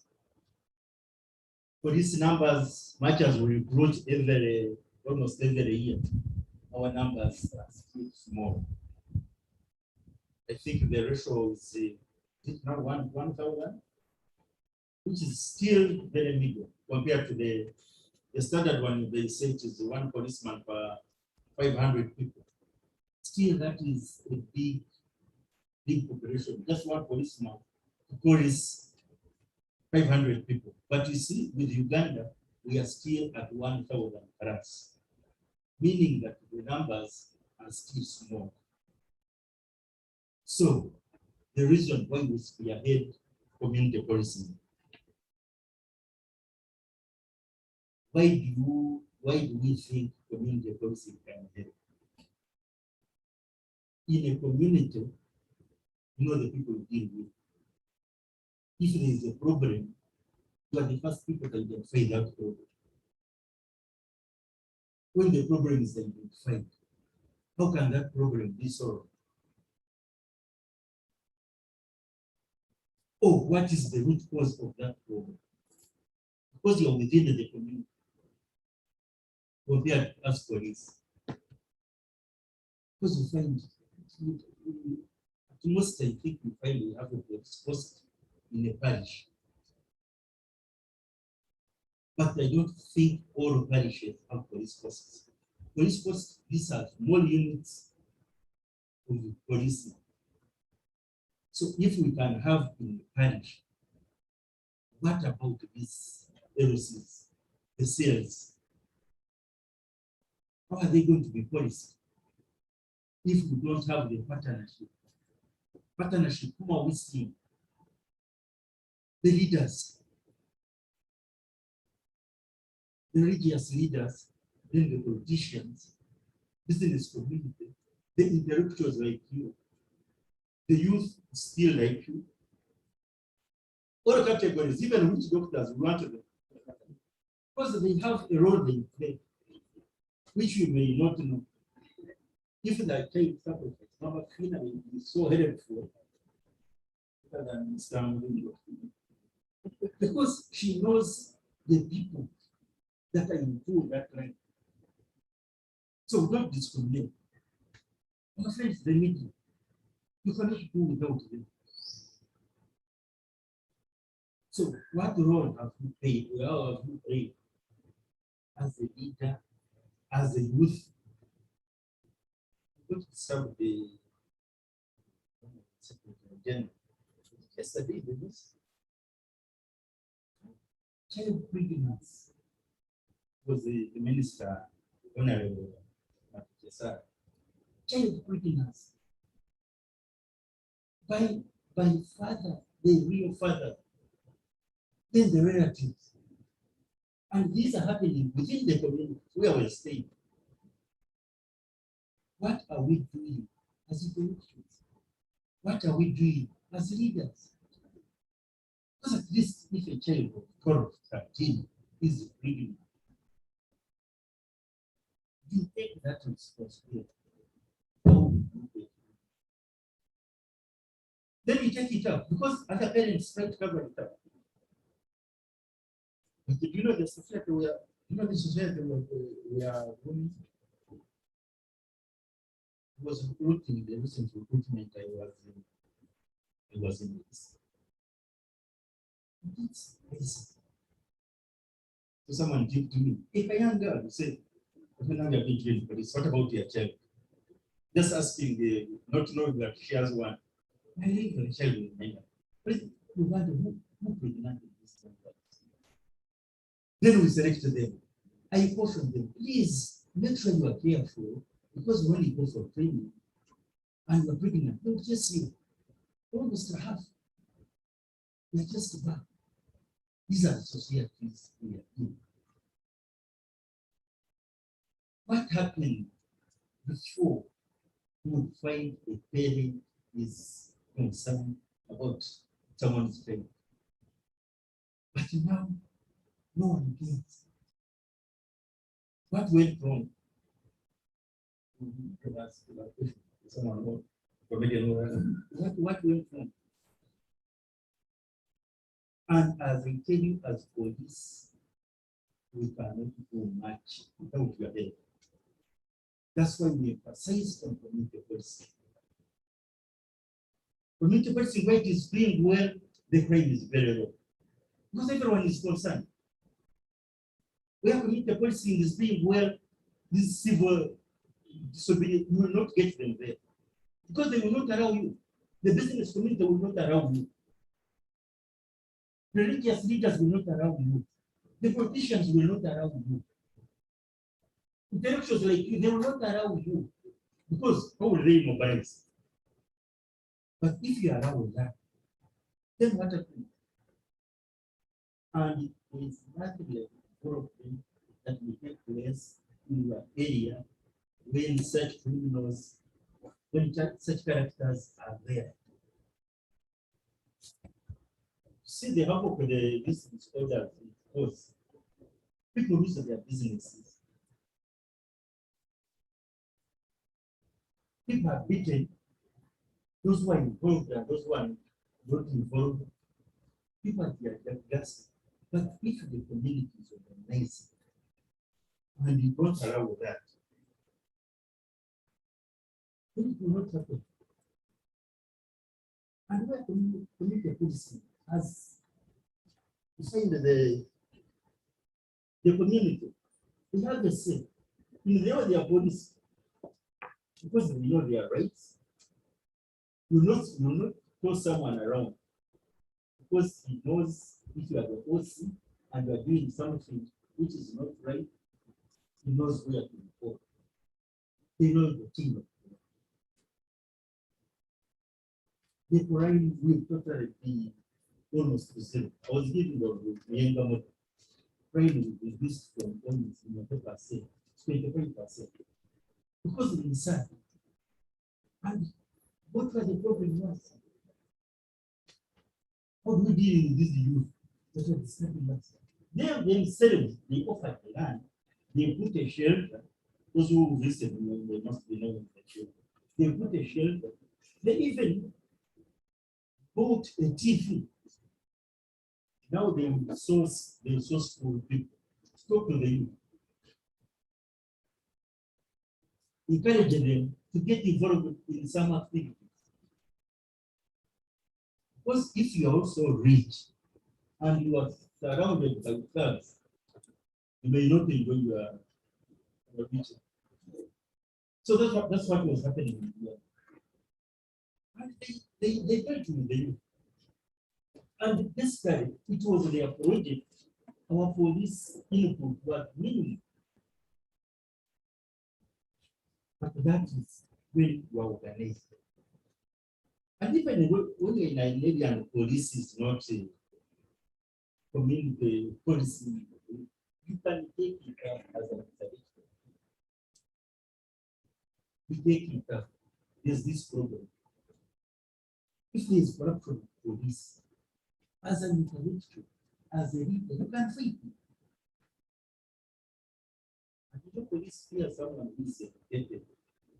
Police numbers, much as we recruit almost every year, our numbers are still small. I think the ratio is now 1,000, which is still very medium compared to the standard one. They say it is one policeman per 500 people. Still, that is a big population. Just one policeman to police 500 people. But you see, with Uganda, we are still at 1,000 plus, meaning that the numbers are still small. So, the reason why we spearhead community policing. Why do we think community policing can help? In a community, you know the people you deal with. If there is a problem, you are the first people to identify that problem. When the problem is identified, how can that problem be solved? Or what is the root cause of that problem? Because you are within the community. Compared to us police. Because you find, at most I think we find we have a police post in a parish. But I don't think all parishes have police posts. Police posts, these are small units of policing. So if we can have in the parish, what about these LOCs, the cells? How are they going to be policed if we don't have the partnership? Partnership, who are we seeing? The leaders, the religious leaders, then the politicians, business community, the intellectuals like you, the youth still like you. All categories, even which doctors we want them. Because they have a role they play, which you may not know. If that child sacrifice, number finally is so helpful, than because she knows the people that are into that line. So don't discriminate. My friends, the media, you cannot do without them. So what role have you played? How have you played as a leader, as a youth? Don't serve the general. Yesterday, the news. Child pregnancy was the minister, Honorable Matisa. Child pregnancy by father, the real father, then the relatives. And these are happening within the community where we're staying. What are we doing as individuals? What are we doing as leaders? Because at least if a child of 12, 13 is reading, you take that responsibility. Then you take it up because other parents try to cover it up. But do you know the society we are, we are going? It was recruiting, the recent recruitment I was in this. It's crazy. So someone did to me, if a young girl said, what about your child? Just asking the, not knowing that she has one. I leave the child with me. But you want to who pregnant this one? Then we selected them. I caution them, please make sure you are careful because when you go for training and you're pregnant, don't just see almost half. You're just back. These are the societies we are in. What happened before you would find a parent is concerned about someone's faith? But now, no one cares. What went wrong? What went wrong? And as I tell you, as police, we cannot do much without your help. That's why we emphasize on community policing. Community policing, where it is doing well, the crime is very low. Because everyone is concerned. Where community policing is doing well, this civil disobedience, you will not get them there. Because they will not allow you. The business community will not allow you. Religious leaders will not allow you. The politicians will not allow you. Intellectuals like you, they will not allow you. Because how will they mobilize? But if you allow that, then what happens? And there is nothing like problem that will take place in your area when such criminals, when such characters are there. See the havoc of the business orders, because people lose their businesses. People are beaten, those who are involved and those who are not involved. People are gas. But if the community is organized and you don't allow that, then it will not happen. And where community policing has defined the community, they have the same. In the way they are police, because they know their rights, you will not throw someone around because he knows if you are the OC and you are doing something which is not right, he knows where to report. He knows the team. The crime will totally be almost the same. I was giving the younger model. Crime will be reduced from almost 25% to 25%. Because of insanity. And what was the problem was? How do we deal with this youth that are disturbing us? They themselves, they offered the land, they put a shelter. Those who visited, they must be knowing the shelter. They put a shelter. They even bought a TV Now they source school people. Talk to the youth. Encourage them to get involved in some activities. Because if you are also rich and you are surrounded by thugs, you may not enjoy your future. So that's what was happening here. And they tried to the youth. And this time, it was their project. Our police input was minimal. But that is very well organized. And even when in Nigerian police is not a community policy, you can take it up as an observation. You take it up. There's this problem. If there is corruption in police, as an intellectual, as a leader, you can fight it. And the police fear someone who is educated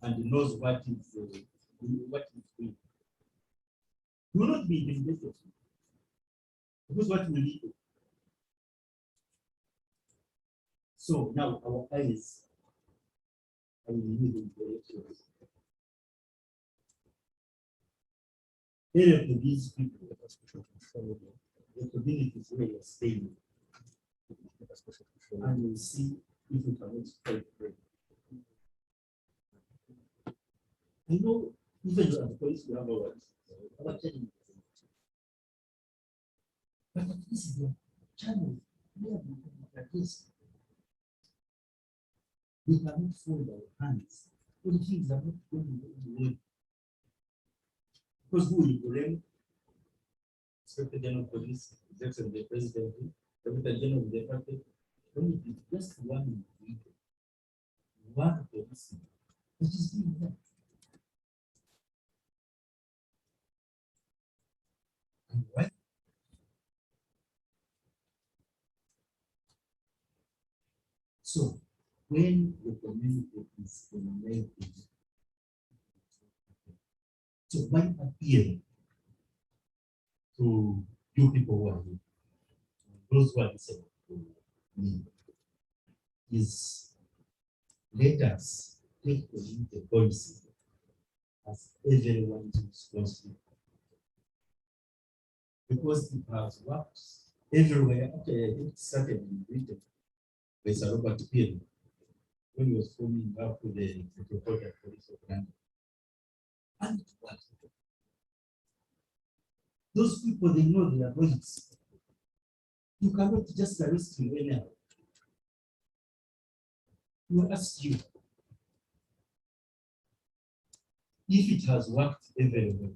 and knows what is doing. You will not be intimidated. Because what will lead to? So now our eyes are in the directions. Area to these people, the communities where you're staying, and we'll see if we can spread bread. I know even as police we have our training. But this is the channel where we can address. We cannot fold our hands when things are not going the way. Because who will blame? Inspector General of Police, Executive the President, Secretary General of the Party, when it is just one individual, one policeman, it is being done. And why? So, when the community is united, so why appeal to you people who are here, those who are listening to me, is let us take the policy as everyone is responsible. Because it has worked everywhere. Okay, it started in Britain by Sir Robert Peel when he was forming up with the Metropolitan Police of London. And it worked. Those people, they know their rights. You cannot just arrest him anyhow. We ask you if it has worked everywhere.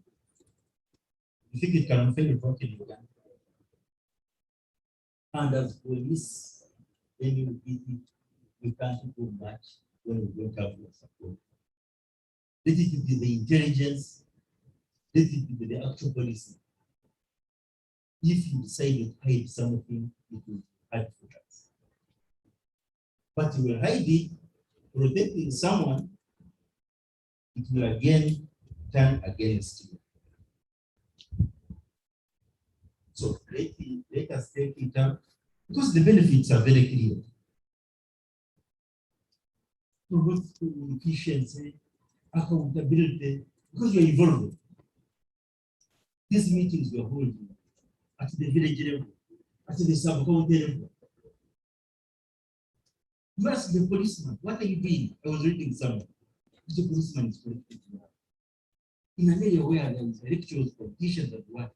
You think it can fail work in Uganda? And as police, then we can't do much when we don't have your support. Let it be the intelligence, let it be the actual policy. If you decide to hide something, it will hide for us. But you will hide it, protecting someone, it will again turn against you. So let us take it up because the benefits are very clear. Promote efficiency, accountability, because you're involved. These meetings we are holding at the village level, at the sub-county level. You ask the policeman, what are you doing? I was reading somewhere. The policeman is collecting in an area where there is elections, politicians, and what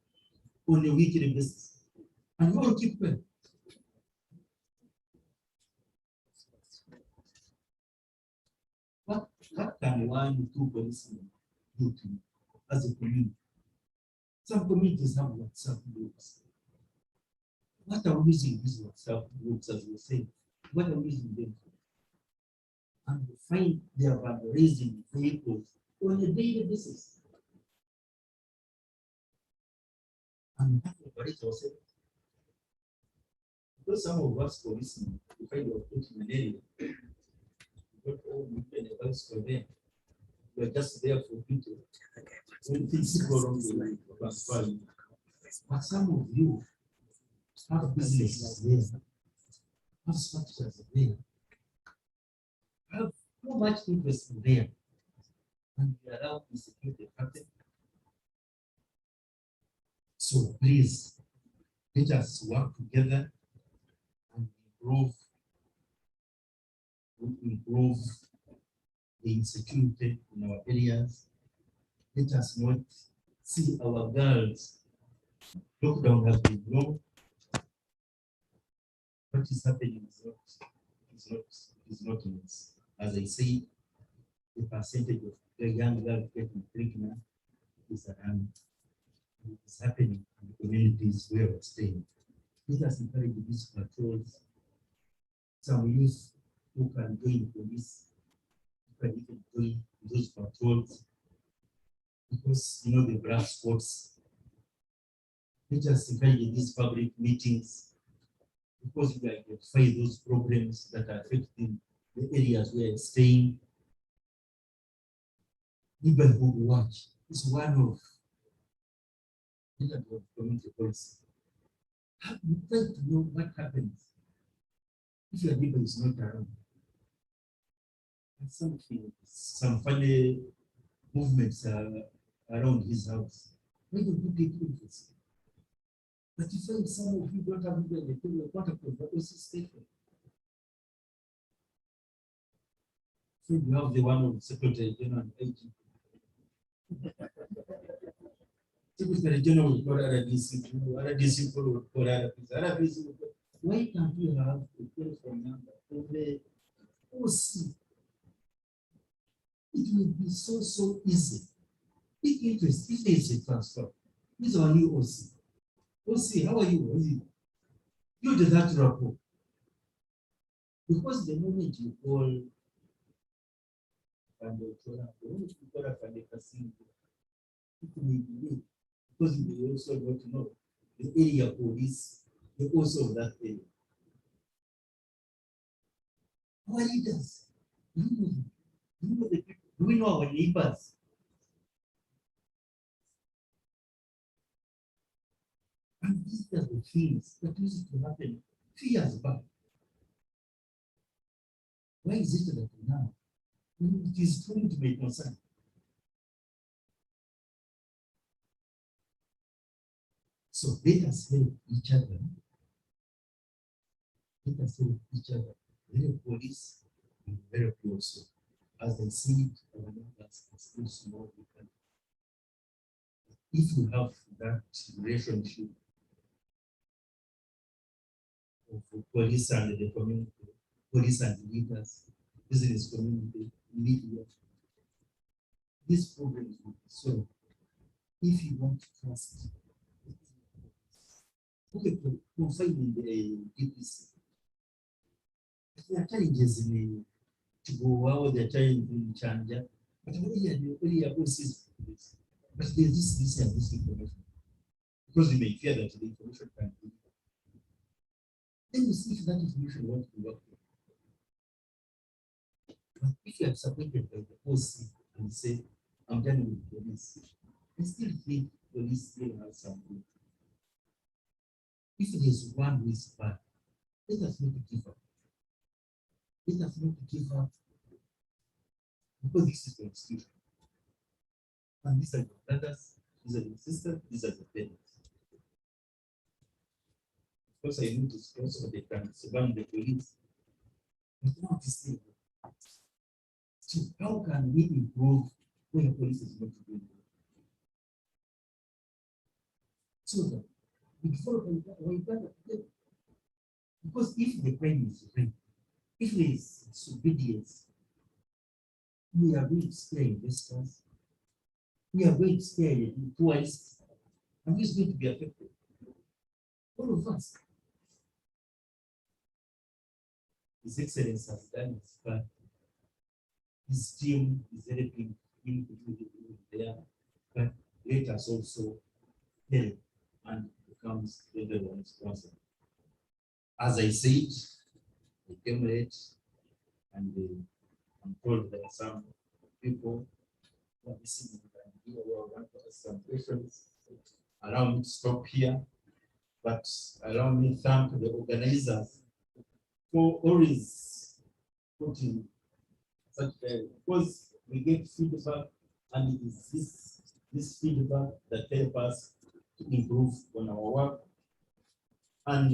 on a weekly basis. And you all keep well. What can 1 or 2 policemen do to you as a community? Some communities have WhatsApp groups. What are we using these WhatsApp groups, as we say? What are we using them for? And we find they are vandalizing vehicles on a daily basis. And we have to operate ourselves. Because some of us policemen, we find our foot in an area. We got all we can advise for them. We are just there for people. When things go wrong, but some of you, have businesses there, have structures there, have so much interest there, and we allow insecurity to happen. So please, let us work together and improve the insecurity in our areas. Let us not see our girls. Lockdown has been long. What is happening is not nice. As I say, the percentage of the young girls getting pregnant is happening in the communities where we're staying. Let us encourage these patrols. Some youth who can join police, who can even join those patrols, because you know the black spots. Let us encourage these public meetings, because we identify those problems that are affecting the areas where we're staying. Neighborhood watch is one of community policy. You try to know what happens if your neighbor is not around. And some funny movements around his house. Why don't you take interest? But you find some of you don't have even a clue what happened, but also station. So you have the one of the Secretary General and agent. Secretary General will call RDC, RDC will call RDC. Why can't we have a telephone number for the OC? It will be so easy. Big interest if there is a transfer. This is our new OC. OC, how are you? You did that rapport. Because the moment you call and the moment you call up and the casino, it will be late. Because you also got to know the area police, the also of that area. Our leaders, you know the people, do we know our neighbors? And these are the things that used to happen 3 years back. Why is it that now it is going to be concerned? So let us help each other. Let us help each other. Very police and very close. As I see, our numbers are still small. If you have that relationship of police and the community, police and leaders, business community, media, these problems will be solved if you want to trust. Okay, confide in the DPC. There are challenges in to go out, there are challenges in Chanja, but really about this. But there's this and this information. Because we may fear that the information can be. Then you see if that information wants to work. But if you are supported by the OC and say, I'm done with police, I still think police still has some good. If there's one who is bad, let us not give up. Let us not give up. Because this is the institution. And these are your brothers, these are your sisters, these are your parents. Of course, I need to also they can surround the police. But not this thing. So how can we improve when the police is not doing it? So that before we got because if the crime is free, if there is disobedience, we are going to scare investors, we are going to scare the tourists, and who is going to be affected? All of us. His Excellency has done his part. His team is helping him to do the there, but let us also help and becomes everyone's responsible. As I said, I came late and I'm told there are some people who are listening and here who want to ask some questions. Allow me to stop here but allow me to thank the organizers for always putting such a, because we get feedback, and it is this feedback that helps us to improve on our work. And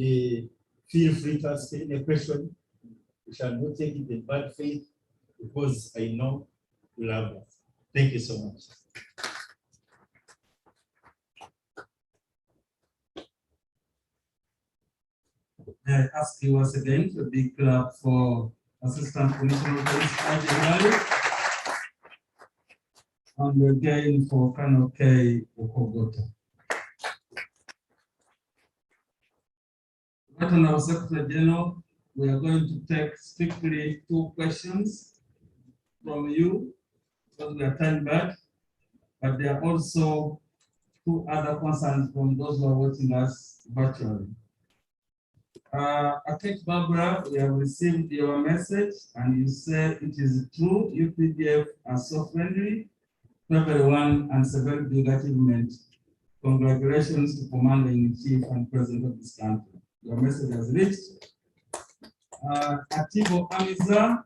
feel free to ask any question. We shall not take it in bad faith, because I know you love us. Thank you so much. I ask you once again to be clap for Assistant Commissioner of Police Ideological, and again for Colonel K. Okogota. Right on our Secretary General, we are going to take strictly 2 questions from you, because we are time back, but there are also 2 other concerns from those who are watching us virtually. Akek Barbara, we have received your message, and you said it is true UPDF are so friendly to everyone and it's a very big achievement. Congratulations to Commander-in-Chief and President of this country. Your message has reached. Atibo Amiza,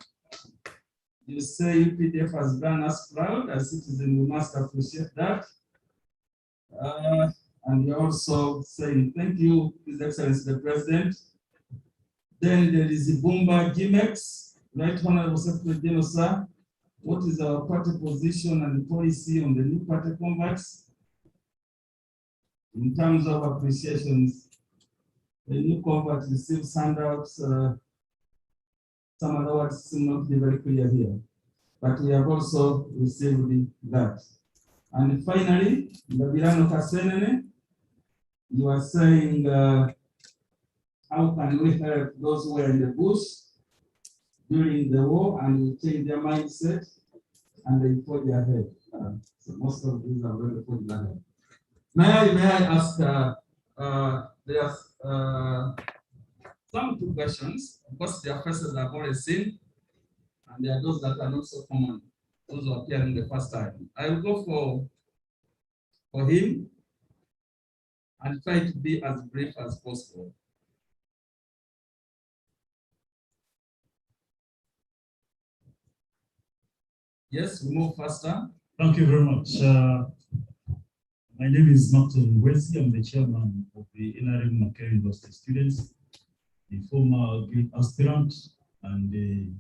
you say UPDF has done us proud. As citizens, we must appreciate that. And you're also saying thank you, His Excellency the President. Then there is Ibumba Gimex, Right Honorable Secretary General, sir. What is our party position and policy on the new party converts? In terms of appreciations, the new convert receives handouts. Some other words seem not to be very clear here, but we have also received that. And finally, Babirano Kasenene, you are saying, how can we help those who were in the bush during the war and we change their mindset and they forge ahead? So most of these are very forge ahead. May I ask, there's some 2 questions. Of course, there are faces I've already seen, and there are those that are not so common, those who are appearing the first time. I will go for him and try to be as brief as possible. Yes, we move faster. Thank you very much. My name is Martin Wesi. I'm the chairman of the NRM Makerere University students, the former Greek aspirant and the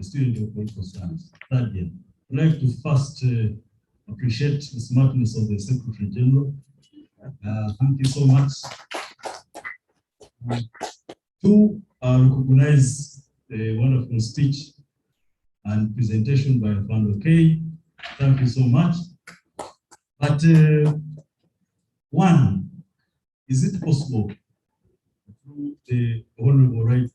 student of political science, 3rd year. I'd like to first appreciate the smartness of the Secretary General. Thank you so much. To recognize the wonderful speech and presentation by Founder K. Thank you so much. But one, is it possible through the Honorable Right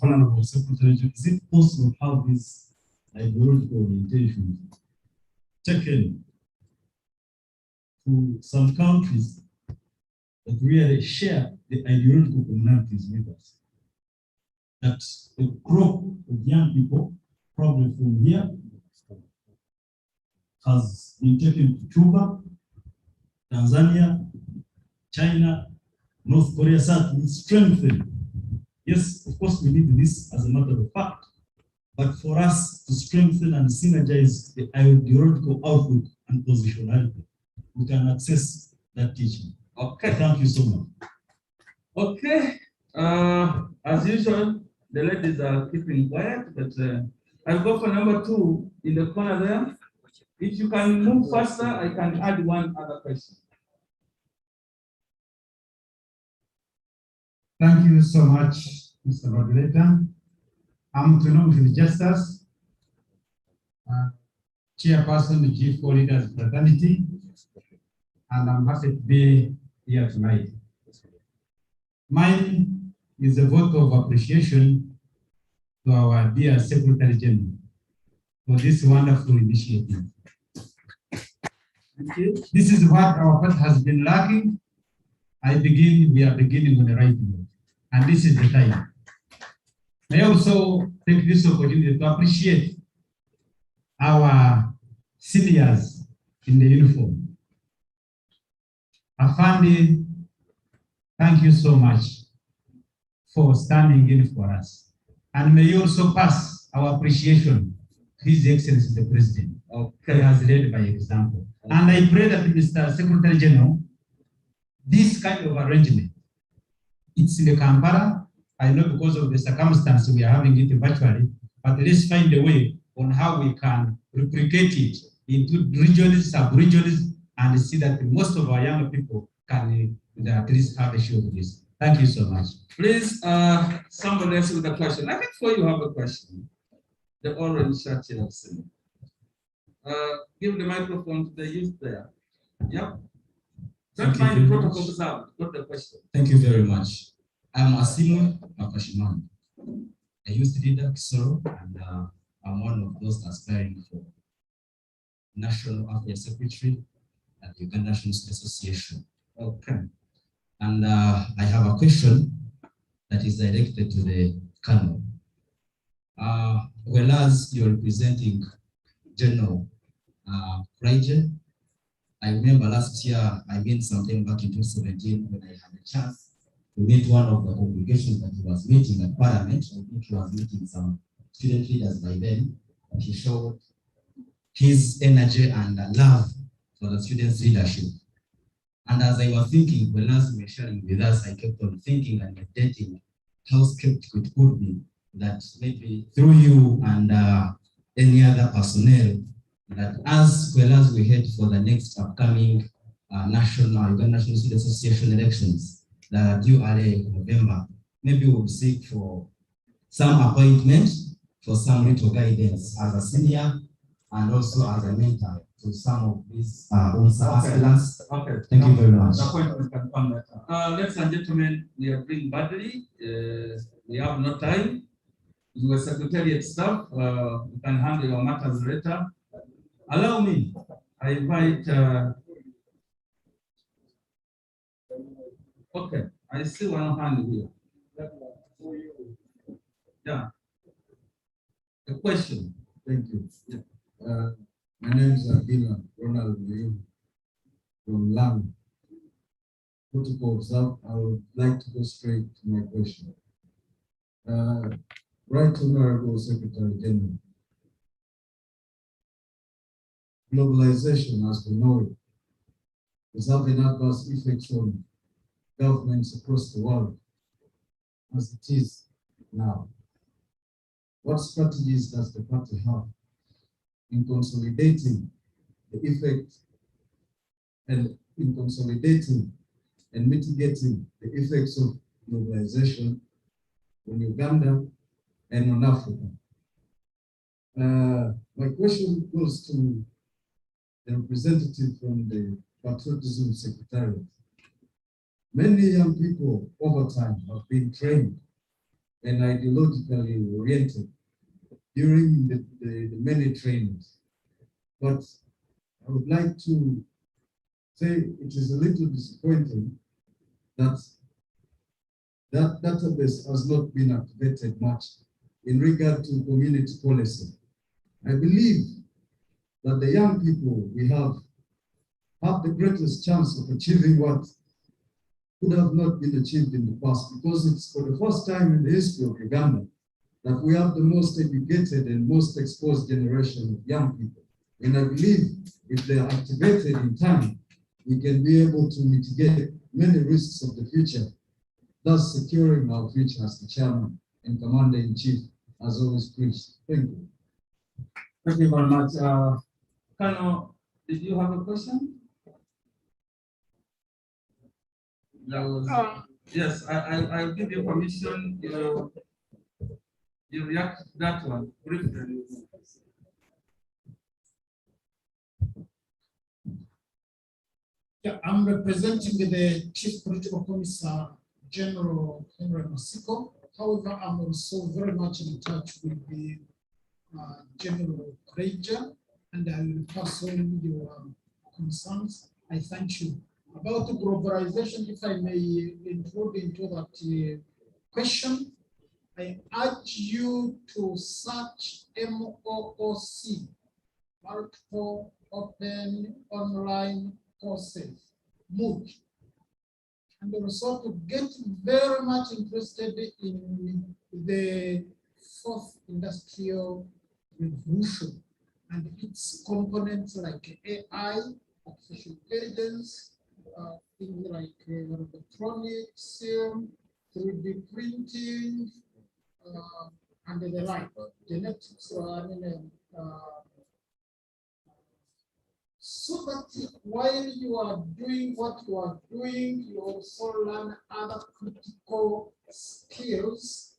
Honorable Secretary, is it possible to have this ideological orientation taken to some countries that really share the ideological communities with us? That a group of young people, probably from here, has been taken to Cuba, Tanzania, China, North Korea, to strengthen. Yes, of course, we need this as a matter of fact, but for us to strengthen and synergize the ideological outlook and positionality, we can access that teaching. Okay, thank you so much. Okay, as usual, the ladies are keeping quiet, but I'll go for number 2 in the corner there. If you can move faster, I can add one other question. Thank you so much, Mr. Moderator. I'm Tunom Justice, Chairperson of G4 Leaders Fraternity, and I'm happy to be here tonight. Mine is a vote of appreciation to our dear Secretary General for this wonderful initiative. Thank you. This is what our party has been lacking. We are beginning on the right note, and this is the time. I also take this opportunity to appreciate our seniors in the uniform. Afandi, thank you so much for standing in for us. And may you also pass our appreciation to His Excellency the President. Okay. He has led by example. And I pray that Mr. Secretary General, this kind of arrangement, it's in the Kampala. I know because of the circumstance we are having it virtually, but let's find a way on how we can replicate it into regions, sub-regions, and see that most of our young people can at least have a share of this. Thank you so much. Please, somebody else with a question. I think for you have a question. The orange shirt you have seen. Give the microphone to the youth there. Yep. Don't mind the protocol served. Got the question. Thank you very much. I'm Asimu Makashiman, a youth leader, Kisoro, and I'm one of those aspiring for National Affairs Secretary at the Uganda National Youth Association. Okay. And I have a question that is directed to the Colonel. Whereas you're representing General Raije, I remember last year, I mean sometime back in 2017, when I had a chance to meet one of the congregations that he was meeting at Parliament. I think he was meeting some student leaders by then. He showed his energy and love for the students' leadership. And as I was thinking, when last you were sharing with us, I kept on thinking and meditating how skeptical it could be that maybe through you and any other personnel, that as well as we head for the next upcoming Uganda National Youth Association elections that are due early November, maybe we'll seek for some appointment for some little guidance as a senior and also as a mentor to some of these aspirants. Okay. Thank you very much. The point we can come later. Ladies and gentlemen, we are doing badly. We have no time. You are secretariat staff. We can handle your matters later. Allow me. I invite. Okay, I see one hand here. Yeah. A question. Thank you. Yeah. My name is Adina Ronald William from Lang. Protocol observed, I would like to go straight to my question. Right Honorable Secretary General, globalization as we know it is having adverse effects on governments across the world as it is now. What strategies does the party have in consolidating the effect and in consolidating and mitigating the effects of globalization on Uganda and on Africa? My question goes to the representative from the Patriotism Secretariat. Many young people over time have been trained and ideologically oriented during the many trainings. But I would like to say it is a little disappointing that that database has not been activated much in regard to community policy. I believe that the young people we have the greatest chance of achieving what could have not been achieved in the past, because it's for the first time in the history of Uganda that we have the most educated and most exposed generation of young people. And I believe if they are activated in time, we can be able to mitigate many risks of the future, thus securing our future, as the chairman and commander-in-chief has always preached. Thank you. Thank you very much. Colonel, did you have a question? That was, yes, I'll give you permission. You react to that one briefly. Yeah, I'm representing the Chief Political Commissar, General Henry Masiko. However, I'm also very much in touch with the General Raija, and I will pass on your concerns. I thank you. About globalization, if I may intrude into that question, I urge you to search MOOC, multiple open online courses, MOOC, and also to get very much interested in the fourth industrial revolution and its components like AI, artificial intelligence, things like electronics, 3D printing, and the like, genetics, so that while you are doing what you are doing, you also learn other critical skills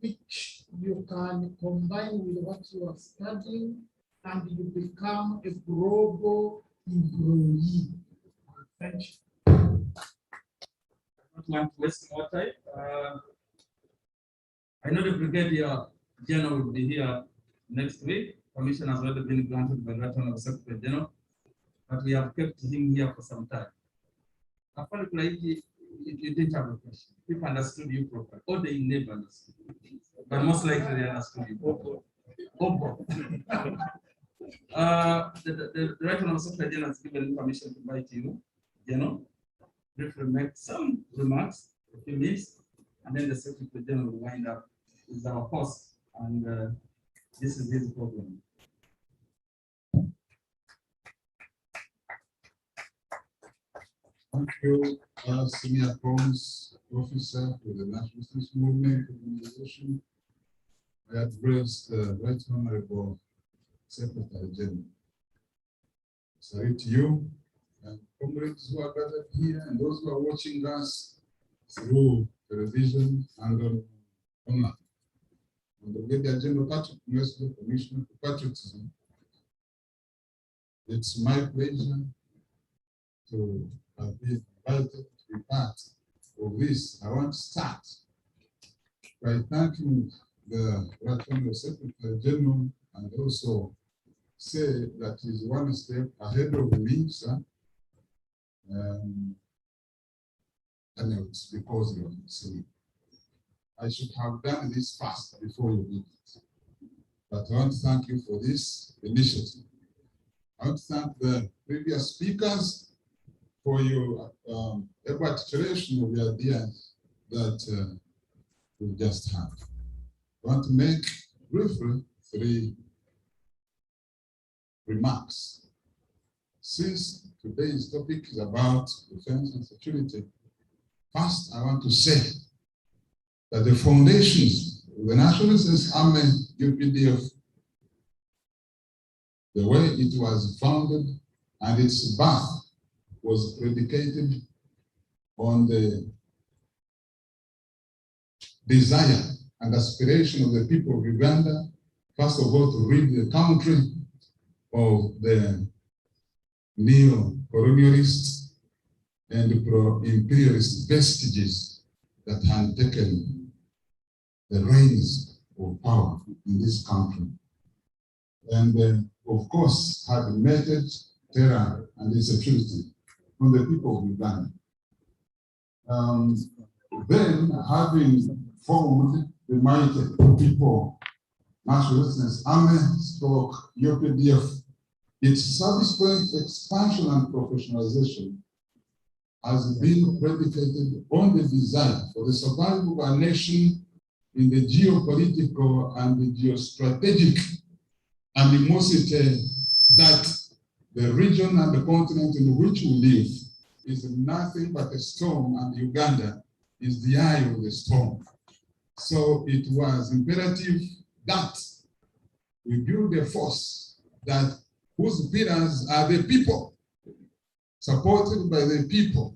which you can combine with what you are studying, and you become a global employee. Thank you. I don't want to waste more time. I know the Brigadier General will be here next week. Permission has already been granted by the Lieutenant Secretary General, but we have kept him here for some time. Apparently, you didn't have a question. People understood you properly, or they never understood. But most likely they understood you properly. The Lieutenant Secretary General has given permission to invite you, General, briefly make some remarks, a few minutes, and then the Secretary General will wind up with our host, and this is his program. Thank you, Senior Comms Officer for the National Students Movement Organization. I address the Right Honorable Secretary General. Salute you and comrades who are gathered here and those who are watching us through television and online. On the Brigadier General Patrick Mweswe, Commissioner for Patriotism, it's my pleasure to have been invited to be part of this. I want to start by thanking the Right Honorable Secretary General and also say that he's one step ahead of me, sir. And it's because you're saying I should have done this fast before you did it. But I want to thank you for this initiative. I want to thank the previous speakers for your able articulation of the ideas that we just had. I want to make briefly 3 remarks. Since today's topic is about defense and security, first I want to say that the foundations of the National Defense Army UPDF, the way it was founded and its birth was predicated on the desire and aspiration of the people of Uganda, first of all, to rid the country of the neo-colonialist and pro-imperialist vestiges that had taken the reins of power in this country. And of course, had meted terror and insecurity from the people of Uganda. Then, having formed the mighty people, National Resistance Army, UPDF, its subsequent expansion and professionalization has been predicated on the desire for the survival of our nation in the geopolitical and the geostrategic animosity that the region and the continent in which we live is nothing but a storm, and Uganda is the eye of the storm. So it was imperative that we build a force that whose pillars are the people, supported by the people,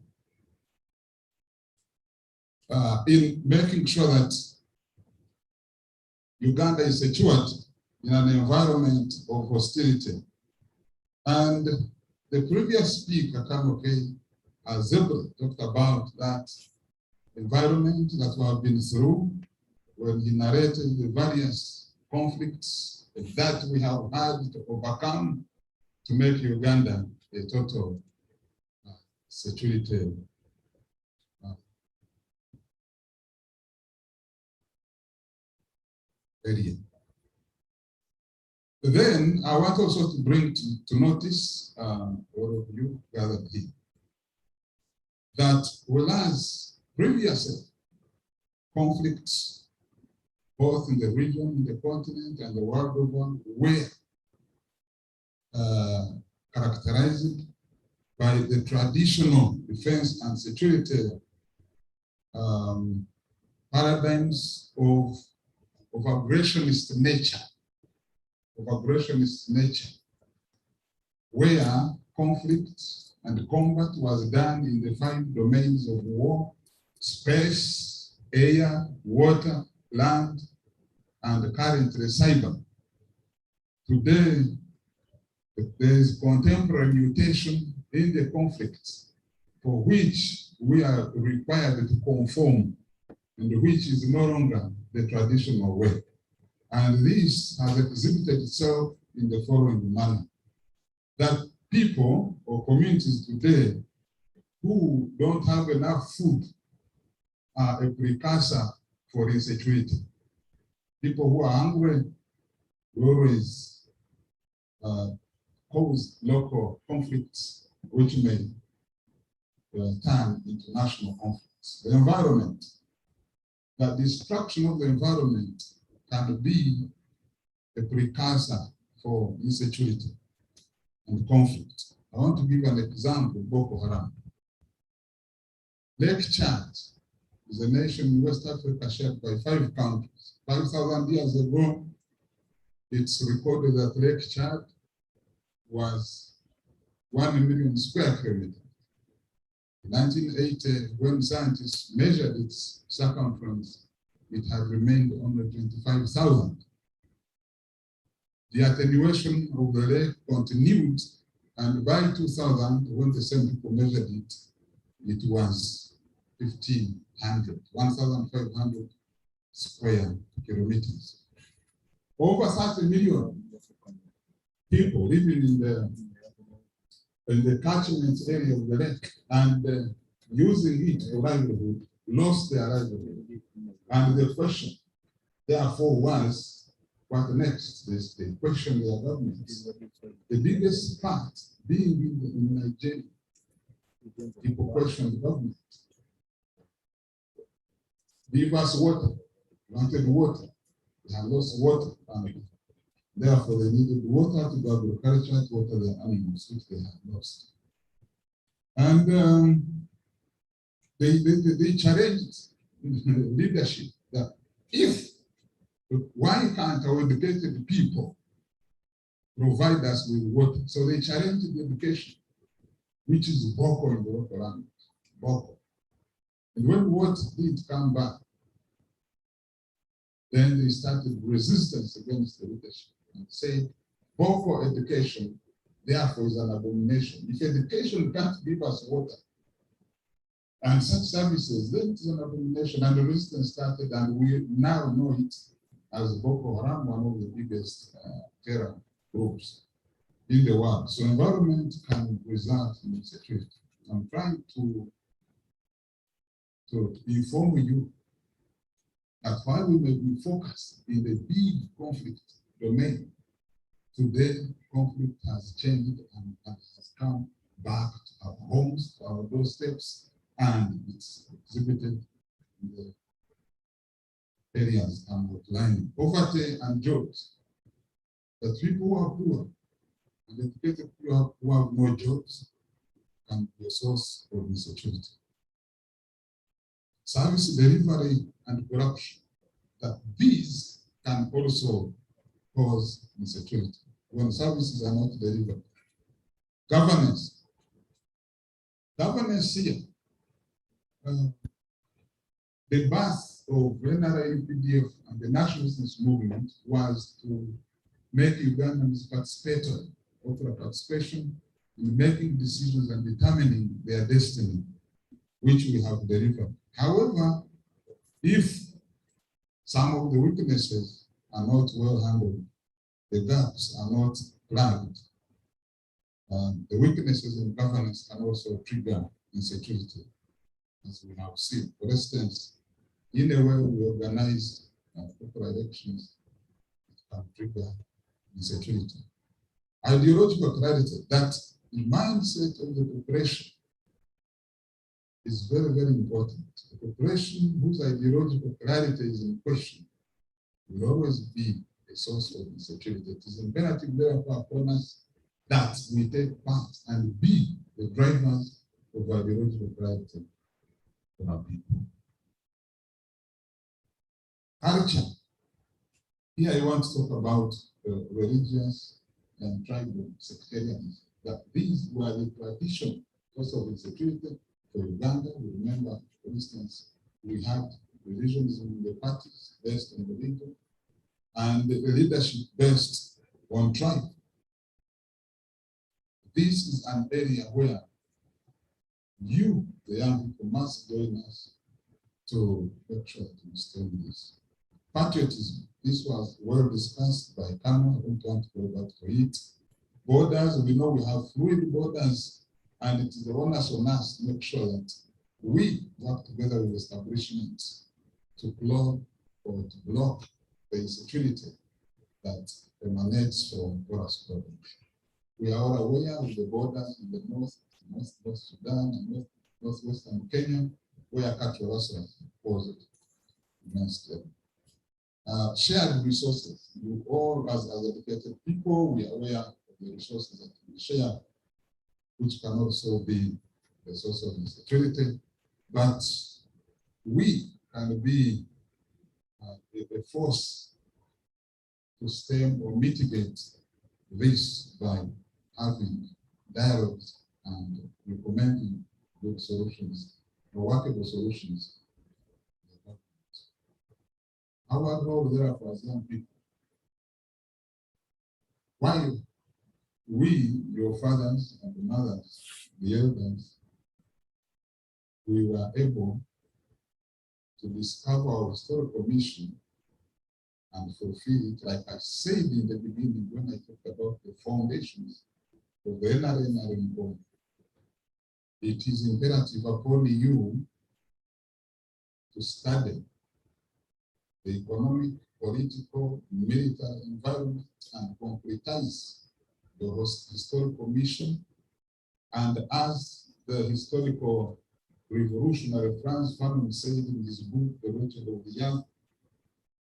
in making sure that Uganda is secured in an environment of hostility. And the previous speaker, Kamoke, has talked about that environment that we have been through when he narrated the various conflicts that we have had to overcome to make Uganda a total security area. Then I want also to bring to notice all of you gathered here that whereas previously conflicts both in the region, in the continent, and the world over were characterized by the traditional defense and security paradigms of aggressionist nature, where conflict and combat was done in the 5 domains of war: space, air, water, land, and currently cyber. Today, there is contemporary mutation in the conflicts for which we are required to conform, and which is no longer the traditional way. And this has exhibited itself in the following manner: that people or communities today who don't have enough food are a precursor for insecurity. People who are hungry will always cause local conflicts, which may turn into national conflicts. The environment, the destruction of the environment can be a precursor for insecurity and conflict. I want to give an example: Boko Haram. Lake Chad is a nation in West Africa shared by 5 countries. 5,000 years ago, it's recorded that Lake Chad was 1 million square kilometers. In 1980, when scientists measured its circumference, it had remained only 25,000. The attenuation of the lake continued, and by 2000, when the same people measured it, it was 1,500 square kilometers. Over 30 million people living in the catchment area of the lake and using it for livelihood lost their livelihood. And the question, therefore, was, what next? The question of the government. The biggest part being in Nigeria, people question the government. Give us water. Wanted water. They have lost water. And therefore, they needed water to do agriculture, to water their animals, which they have lost. And they challenged leadership that why can't our educated people provide us with water? So they challenged the education, which is Boko in the local language, Boko. And when water did come back, then they started resistance against the leadership and said, Boko education, therefore, is an abomination. If education can't give us water and such services, then it's an abomination. And the resistance started, and we now know it as Boko Haram, one of the biggest terror groups in the world. So environment can result in insecurity. I'm trying to inform you that while we may be focused in the big conflict domain, today conflict has changed and has come back to our homes, to our doorsteps, and it's exhibited in the areas I'm outlining. Poverty and jobs. The people who are poor and educated people who have no jobs can be a source of insecurity. Service delivery and corruption, that these can also cause insecurity when services are not delivered. Governance. Governance here. The birth of NRA-UPDF and the nationalist movement was to make Ugandans participatory, offer participation in making decisions and determining their destiny, which we have delivered. However, if some of the weaknesses are not well handled, the gaps are not plugged, the weaknesses in governance can also trigger insecurity, as we have seen. For instance, in the way we organize local elections, it can trigger insecurity. Ideological clarity, that the mindset of the population is very, very important. A population whose ideological clarity is in question will always be a source of insecurity. It is imperative, therefore, upon us that we take part and be the drivers of ideological clarity for our people. Culture. Here I want to talk about religious and tribal sectarianism. That these were the traditional cause of insecurity for Uganda. We remember, for instance, we had divisions in the parties based on religion and the leadership based on tribe. This is an area where you, the young people, must join us to make sure to restore this. Patriotism, this was well discussed by Kano. I don't want to go back to it. Borders, we know we have fluid borders, and it is the onus on us to make sure that we work together with establishments to block the insecurity that emanates from porous borders. We are all aware of the borders in the northwest Sudan and northwestern Kenya, where cattle rustlers posed against them. Shared resources. You all, as educated people, we are aware of the resources that we share, which can also be a source of insecurity. But we can be a force to stem or mitigate this by having dialogues and recommending good solutions, or workable solutions. Our role therefore as young people, while we, your fathers and mothers, the elders, we were able to discover our historical mission and fulfill it, like I said in the beginning when I talked about the foundations of the NRM. It is imperative upon you to study the economic, political, military environment and concretize the historical mission. And as the historical revolutionary Franz Fanon said in his book, The Legend of the Young,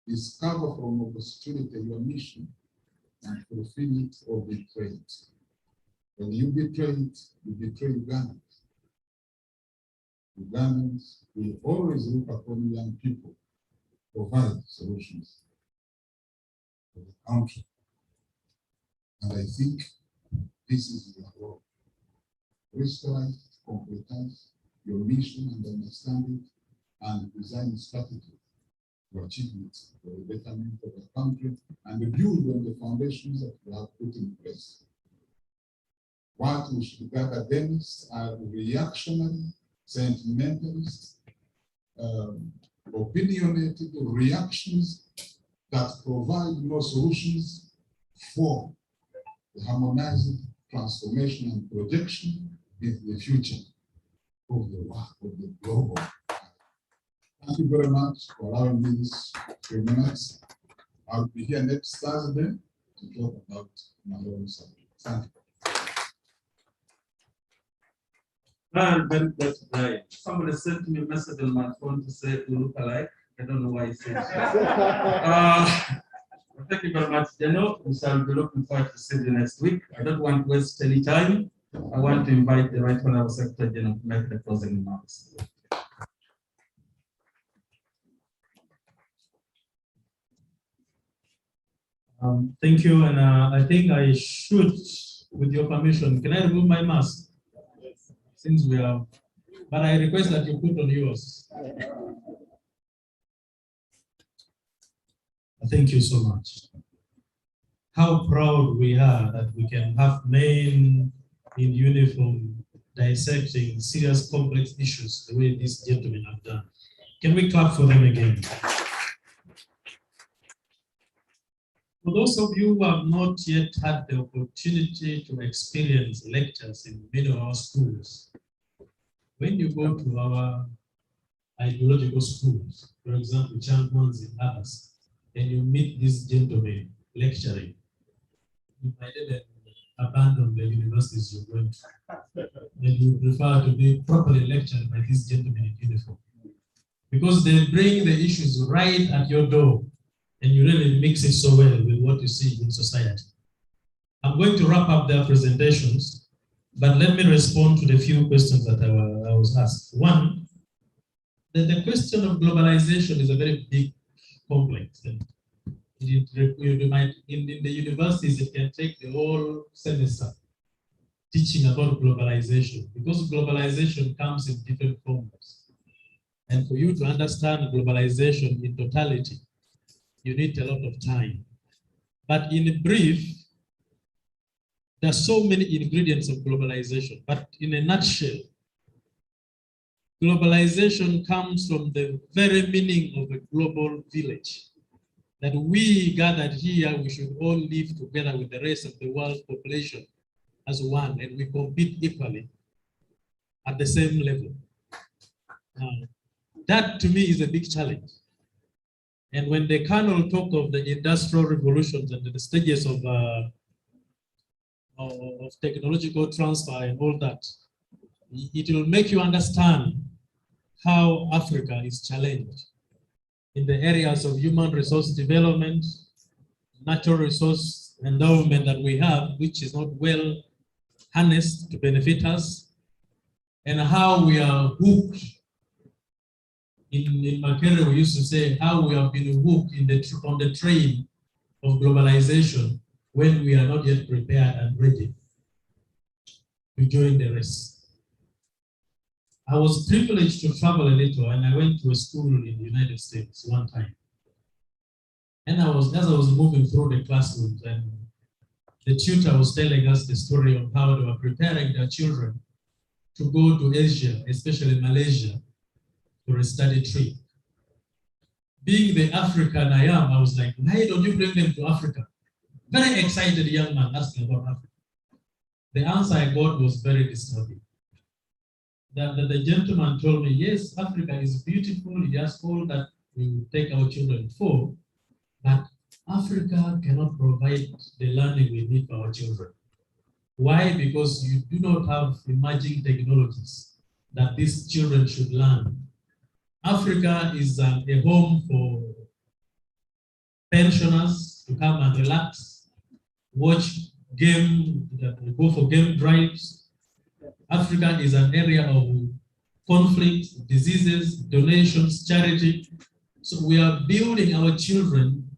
discover from opportunity your mission and fulfill it or betray it. When you betray it, you betray Ugandans. Ugandans will always look upon young people to provide solutions for the country. And I think this is your role. Restore, concretize your mission and understand it, and design strategy to achieve it for the betterment of the country and build on the foundations that we have put in place. What we should guard against are reactionary, sentimentalist, opinionated reactions that provide no solutions for the harmonized transformation and projection in the future of the world, of the global. Thank you very much for allowing me this few minutes. I'll be here next Thursday to talk about my own subject. Thank you. Somebody sent me a message on my phone to say you look alike. I don't know why he said thank you very much, General. We shall be looking forward to seeing you next week. I don't want to waste any time. I want to invite the Right Honorable Secretary General to make the closing remarks. Thank you, and I think I should, with your permission, can I remove my mask? Since we are, but I request that you put on yours. Thank you so much. How proud we are that we can have men in uniform dissecting serious, complex issues the way these gentlemen have done. Can we clap for them again? For those of you who have not yet had the opportunity to experience lectures in many of our schools, when you go to our ideological schools, for example, Champmans and others, and you meet these gentlemen lecturing, you might even abandon the universities you're going to. And you prefer to be properly lectured by these gentlemen in uniform. Because they bring the issues right at your door, and you really mix it so well with what you see in society. I'm going to wrap up their presentations, but let me respond to the few questions that I was asked. One, the question of globalization is a very big complex. And in the universities, it can take the whole semester teaching about globalization, because globalization comes in different forms. And for you to understand globalization in totality, you need a lot of time. But in brief, there are so many ingredients of globalization. But in a nutshell, globalization comes from the very meaning of a global village. That we gathered here, we should all live together with the rest of the world population as one, and we compete equally at the same level. That to me is a big challenge. And when the Colonel talked of the industrial revolutions and the stages of technological transfer and all that, it will make you understand how Africa is challenged in the areas of human resource development, natural resource endowment that we have, which is not well harnessed to benefit us, and how we are hooked. In Makere, we used to say how we have been hooked on the train of globalization when we are not yet prepared and ready to join the rest. I was privileged to travel a little, and I went to a school in the United States one time. And as I was moving through the classrooms, and the tutor was telling us the story of how they were preparing their children to go to Asia, especially Malaysia, for a study trip. Being the African I am, I was like, why don't you bring them to Africa? Very excited young man asking about Africa. The answer I got was very disturbing. That the gentleman told me, yes, Africa is beautiful, it has all that we will take our children for, but Africa cannot provide the learning we need for our children. Why? Because you do not have emerging technologies that these children should learn. Africa is a home for pensioners to come and relax, watch game, go for game drives. Africa is an area of conflict, diseases, donations, charity. So we are building our children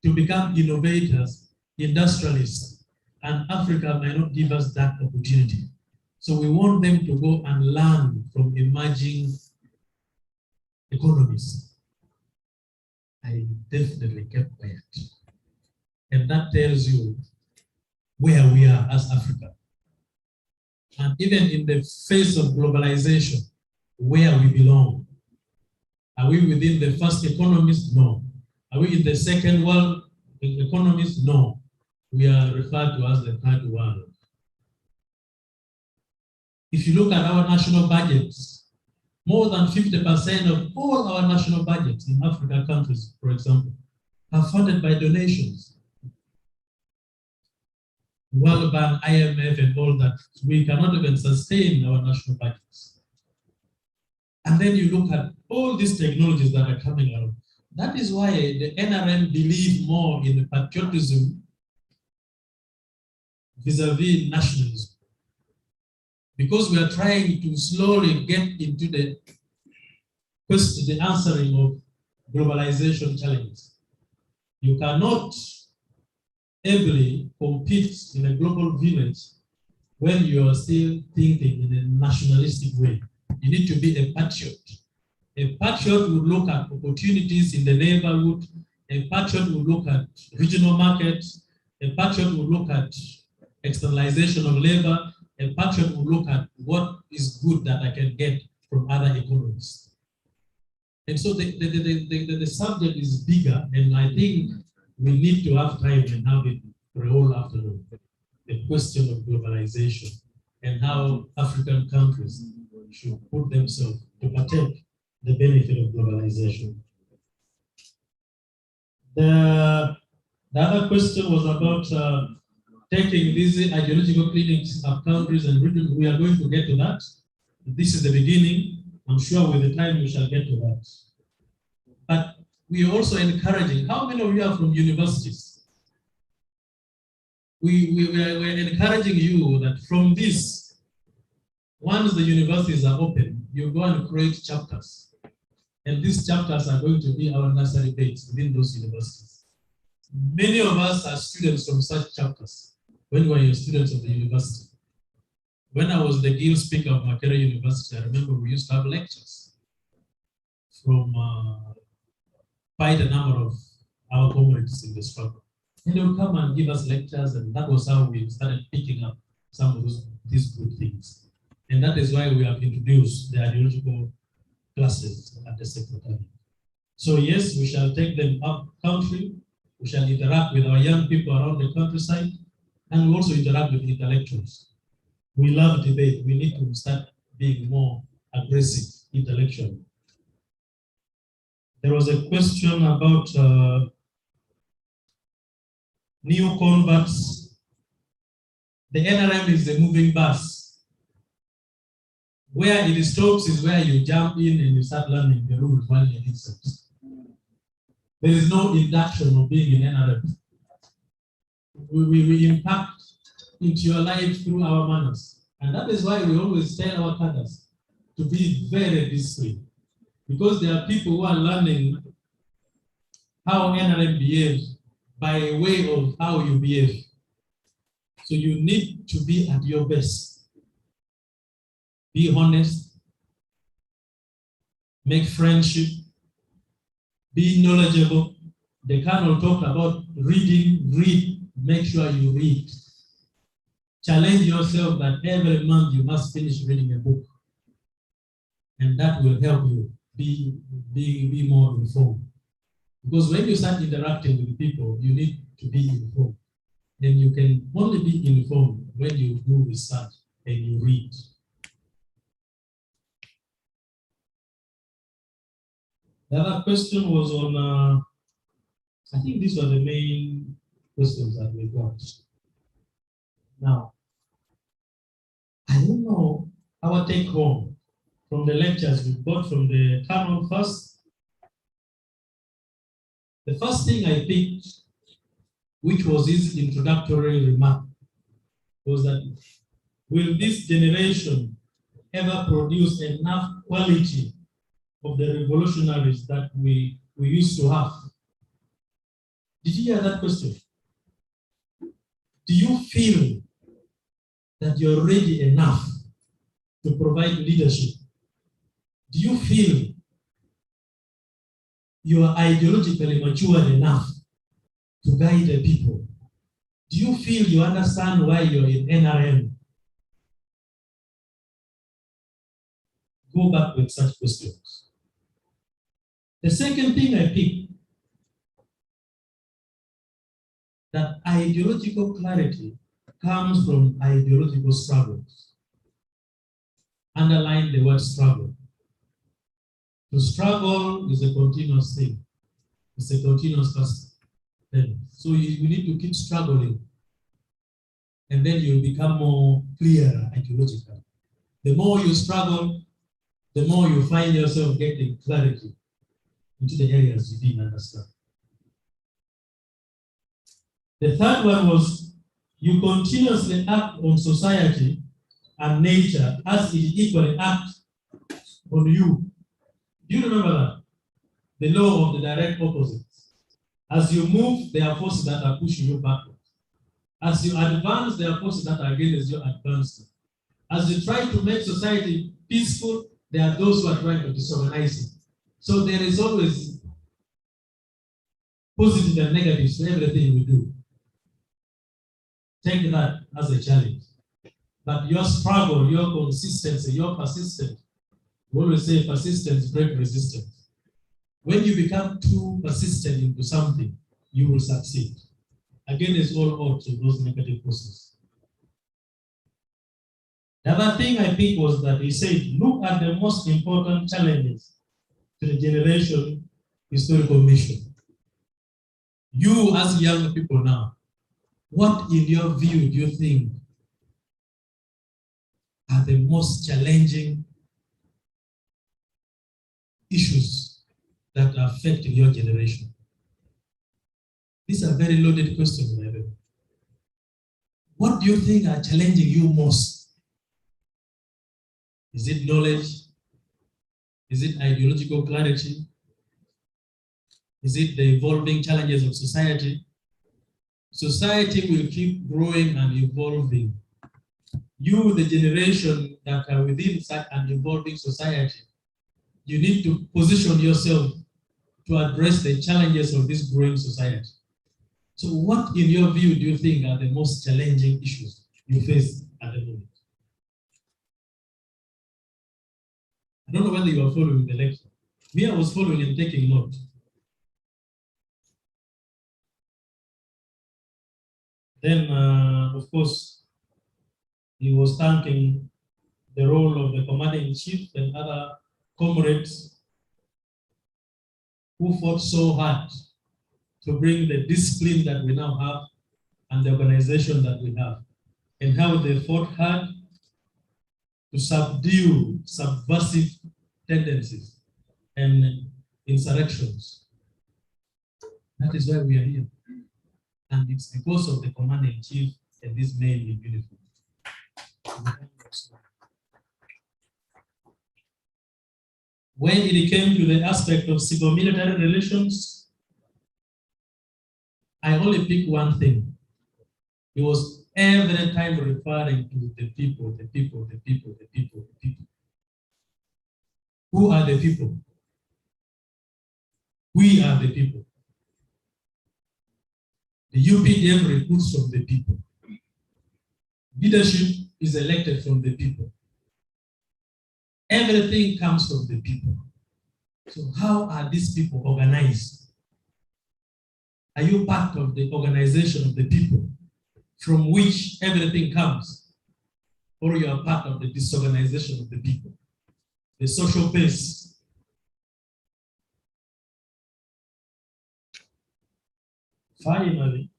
to become innovators, industrialists, and Africa might not give us that opportunity. So we want them to go and learn from emerging economies. I definitely kept quiet. And that tells you where we are as Africa. And even in the face of globalization, where we belong. Are we within the first economies? No. Are we in the second world economies? No. We are referred to as the third world. If you look at our national budgets, more than 50% of all our national budgets in African countries, for example, are funded by donations. World Bank, IMF, and all that. We cannot even sustain our national budgets. And then you look at all these technologies that are coming out. That is why the NRM believe more in patriotism vis-a-vis nationalism. Because we are trying to slowly get into the answering of globalization challenges. You cannot ably compete in a global village when you are still thinking in a nationalistic way. You need to be a patriot. A patriot will look at opportunities in the neighborhood. A patriot will look at regional markets. A patriot will look at externalization of labor. A patriot will look at what is good that I can get from other economies. And so the subject is bigger, and I think we need to have time and have it for a whole afternoon. The question of globalization and how African countries should put themselves to partake the benefit of globalization. The other question was about taking these ideological clinics of countries and regions. We are going to get to that. This is the beginning. I'm sure with the time we shall get to that. But we are also encouraging. How many of you are from universities? We're encouraging you that from this, once the universities are open, you go and create chapters. And these chapters are going to be our nursery beds within those universities. Many of us are students from such chapters when we were students of the university. When I was the guild speaker of Makerere University, I remember we used to have lectures from quite a number of our comrades in the struggle. And they would come and give us lectures, and that was how we started picking up some of these good things. And that is why we have introduced the ideological classes at the secretariat. So yes, we shall take them up country, we shall interact with our young people around the countryside, and we also interact with intellectuals. We love debate. We need to start being more aggressive intellectually. There was a question about new converts. The NRM is a moving bus. Where it stops is where you jump in and you start learning the rules while you're inside. There is no induction of being in NRM. We impact into your life through our manners. And that is why we always tell our cadres to be very discreet. Because there are people who are learning how NRM behaves by way of how you behave. So you need to be at your best. Be honest. Make friendship. Be knowledgeable. The Colonel talked about reading, read. Make sure you read. Challenge yourself that every month you must finish reading a book. And that will help you be more informed. Because when you start interacting with people, you need to be informed. And you can only be informed when you do research and you read. The other question was on, I think these were the main questions that we got. Now, I don't know our take home from the lectures we got from the Colonel first. The first thing I picked, which was his introductory remark, was that will this generation ever produce enough quality of the revolutionaries that we used to have? Did you hear that question? Do you feel that you're ready enough to provide leadership? Do you feel you are ideologically matured enough to guide the people? Do you feel you understand why you're in NRM? Go back with such questions. The second thing I picked, that ideological clarity comes from ideological struggles. Underline the word struggle. To struggle is a continuous thing. It's a continuous thing. So you need to keep struggling. And then you'll become more clear ideologically. The more you struggle, the more you find yourself getting clarity into the areas you didn't understand. The third one was you continuously act on society and nature as it equally acts on you. Do you remember that? The law of the direct opposites. As you move, there are forces that are pushing you backwards. As you advance, there are forces that are against your advancement. As you try to make society peaceful, there are those who are trying to disorganize it. So there is always positive and negatives to everything we do. Take that as a challenge. But your struggle, your consistency, your persistence, we always say persistence breaks resistance. When you become too persistent into something, you will succeed. Again, it's all odds of those negative forces. The other thing I picked was that he said, look at the most important challenges to the generation historical mission. You as young people now, What, in your view, do you think are the most challenging issues that are affecting your generation? These are very loaded questions, my friend. What do you think are challenging you most? Is it knowledge? Is it ideological clarity? Is it the evolving challenges of society? Society will keep growing and evolving. You, the generation that are within such an evolving society, you need to position yourself to address the challenges of this growing society. So what, in your view, do you think are the most challenging issues you face at the moment? I don't know whether you are following the lecture. Me, I was following and taking note. Then, of course, he was thanking the role of the commander-in-chief and other comrades who fought so hard to bring the discipline that we now have and the organization that we have, and how they fought hard to subdue subversive tendencies and insurrections. That is why we are here. And it's because of the commander-in-chief and these men in uniform. When it came to the aspect of civil-military relations, I only pick one thing. He was every time referring to the people, the people, the people, the people, the people. Who are the people? We are the people. The UPDF recruits from the people. Leadership is elected from the people. Everything comes from the people. So how are these people organized? Are you part of the organization of the people from which everything comes? Or you are part of the disorganization of the people? The social base. Finally,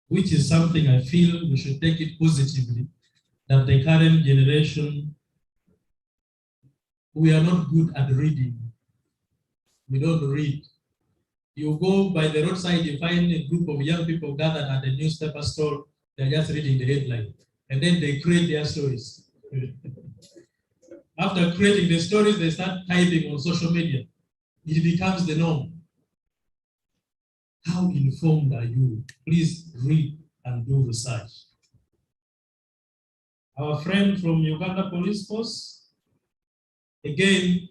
which is something I feel we should take it positively, that the current generation, we are not good at reading. We don't read. You go by the roadside, you find a group of young people gathered at the newspaper store, they're just reading the headline, and then they create their stories. After creating the stories, they start typing on social media. It becomes the norm. How informed are you? Please read and do research. Our friend from Uganda Police Force, again,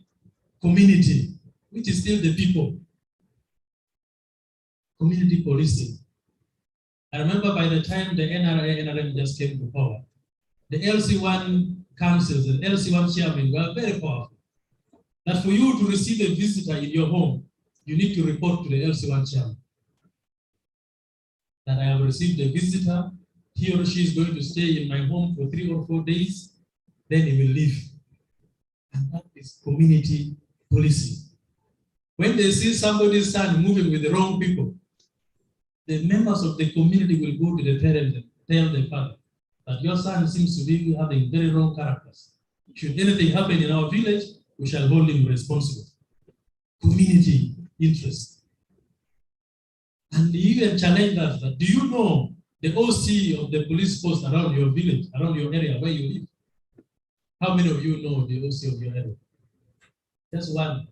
community, which is still the people. Community policing. I remember by the time the NRA, NRM just came to power, the LC1 councils and LC1 chairmen were very powerful. That for you to receive a visitor in your home, you need to report to the LC1 chairman that I have received a visitor, he or she is going to stay in my home for 3 or 4 days, then he will leave. And that is community policing. When they see somebody's son moving with the wrong people, the members of the community will go to the parent and tell the father that your son seems to be having very wrong characters. Should anything happen in our village, we shall hold him responsible. Community interest. And even challenge that, do you know the OC of the police post around your village, around your area where you live? How many of you know the OC of your area? Just one.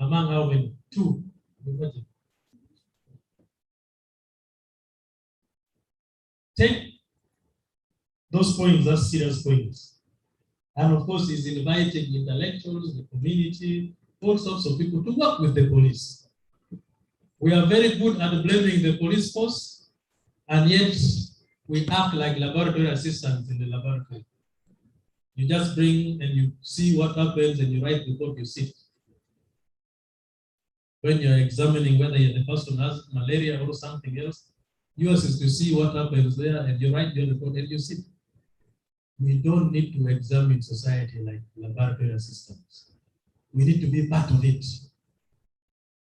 Among how many? 2. Take those points as serious points. And of course, he's inviting intellectuals, the community, all sorts of people to work with the police. We are very good at blaming the police force, and yet we act like laboratory assistants in the laboratory. You just bring and you see what happens and you write report, you sit. When you're examining whether the person has malaria or something else, yours is to see what happens there and you write your report and you sit. We don't need to examine society like laboratory assistants. We need to be part of it.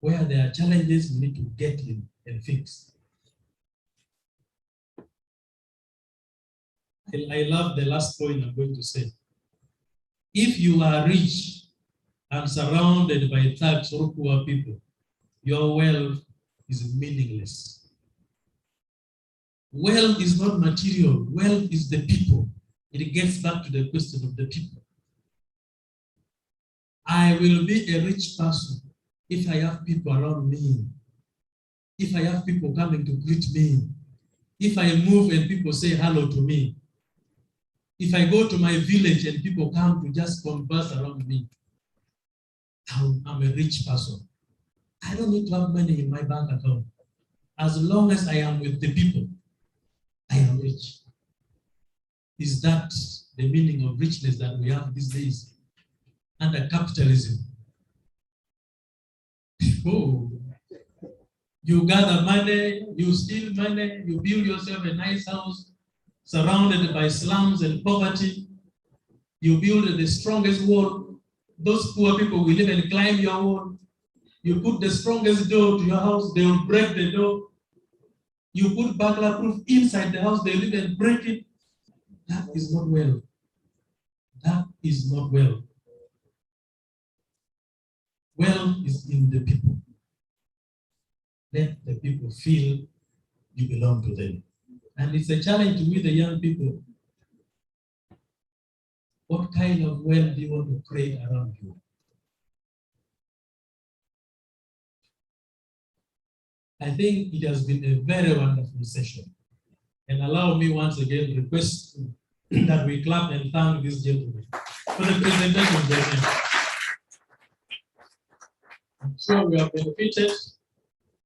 Where there are challenges, we need to get in and fixed. I love the last point I'm going to say. If you are rich and surrounded by thugs or poor people, your wealth is meaningless. Wealth is not material. Wealth is the people. It gets back to the question of the people. I will be a rich person if I have people around me. If I have people coming to greet me. If I move and people say hello to me. If I go to my village and people come to just converse around me, I'm a rich person. I don't need to have money in my bank account. As long as I am with the people, I am rich. Is that the meaning of richness that we have these days under capitalism? Oh, you gather money, you steal money, you build yourself a nice house surrounded by slums and poverty. You build the strongest wall. Those poor people will even climb your wall. You put the strongest door to your house, they will break the door. You put burglar proof inside the house, they will even break it. That is not well. That is not well. Well is in the people. Let the people feel you belong to them. And it's a challenge to me, the young people. What kind of wealth do you want to create around you? I think it has been a very wonderful session. And allow me once again to request that we clap and thank this gentleman for the presentation. I'm sure we have benefited,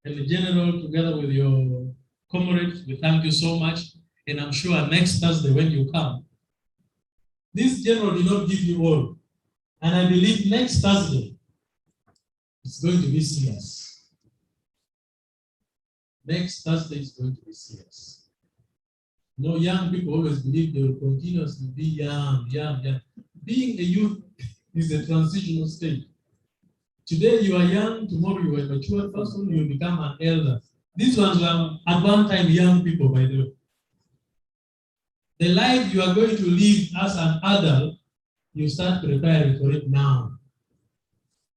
and the general, together with your comrades, we thank you so much. And I'm sure next Thursday when you come, this general did not give you all. And I believe next Thursday, it's going to be serious. Next Thursday is going to be serious. You know, young people always believe they will continuously be young. Being a youth is a transitional state. Today you are young, tomorrow you are a mature person, you will become an elder. These ones were at one time young people, by the way. The life you are going to live as an adult, you start preparing for it now.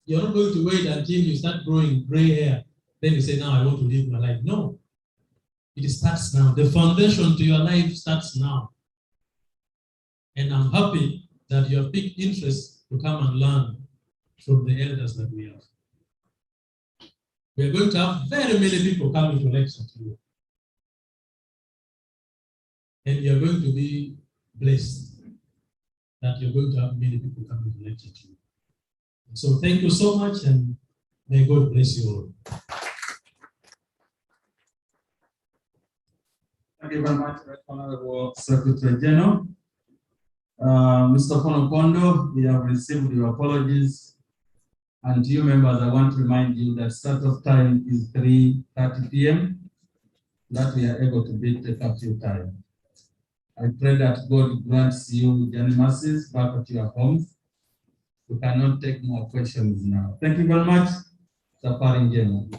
You're not going to wait until you start growing gray hair. Then you say, now I want to live my life. No. It starts now. The foundation to your life starts now. And I'm happy that you have picked interest to come and learn from the elders that we have. We are going to have very many people coming to lecture to you. And you are going to be blessed that you're going to have many people coming to lecture to you. So thank you so much, and may God bless you all. Thank you very much, Honorable Secretary General. Mr. Konokondo, we have received your apologies. And to you members, I want to remind you that start-off time is 3:30 p.m., that we are able to beat the curfew time. I pray that God grants you journey mercies back at your homes. We cannot take more questions now. Thank you very much, Safari General.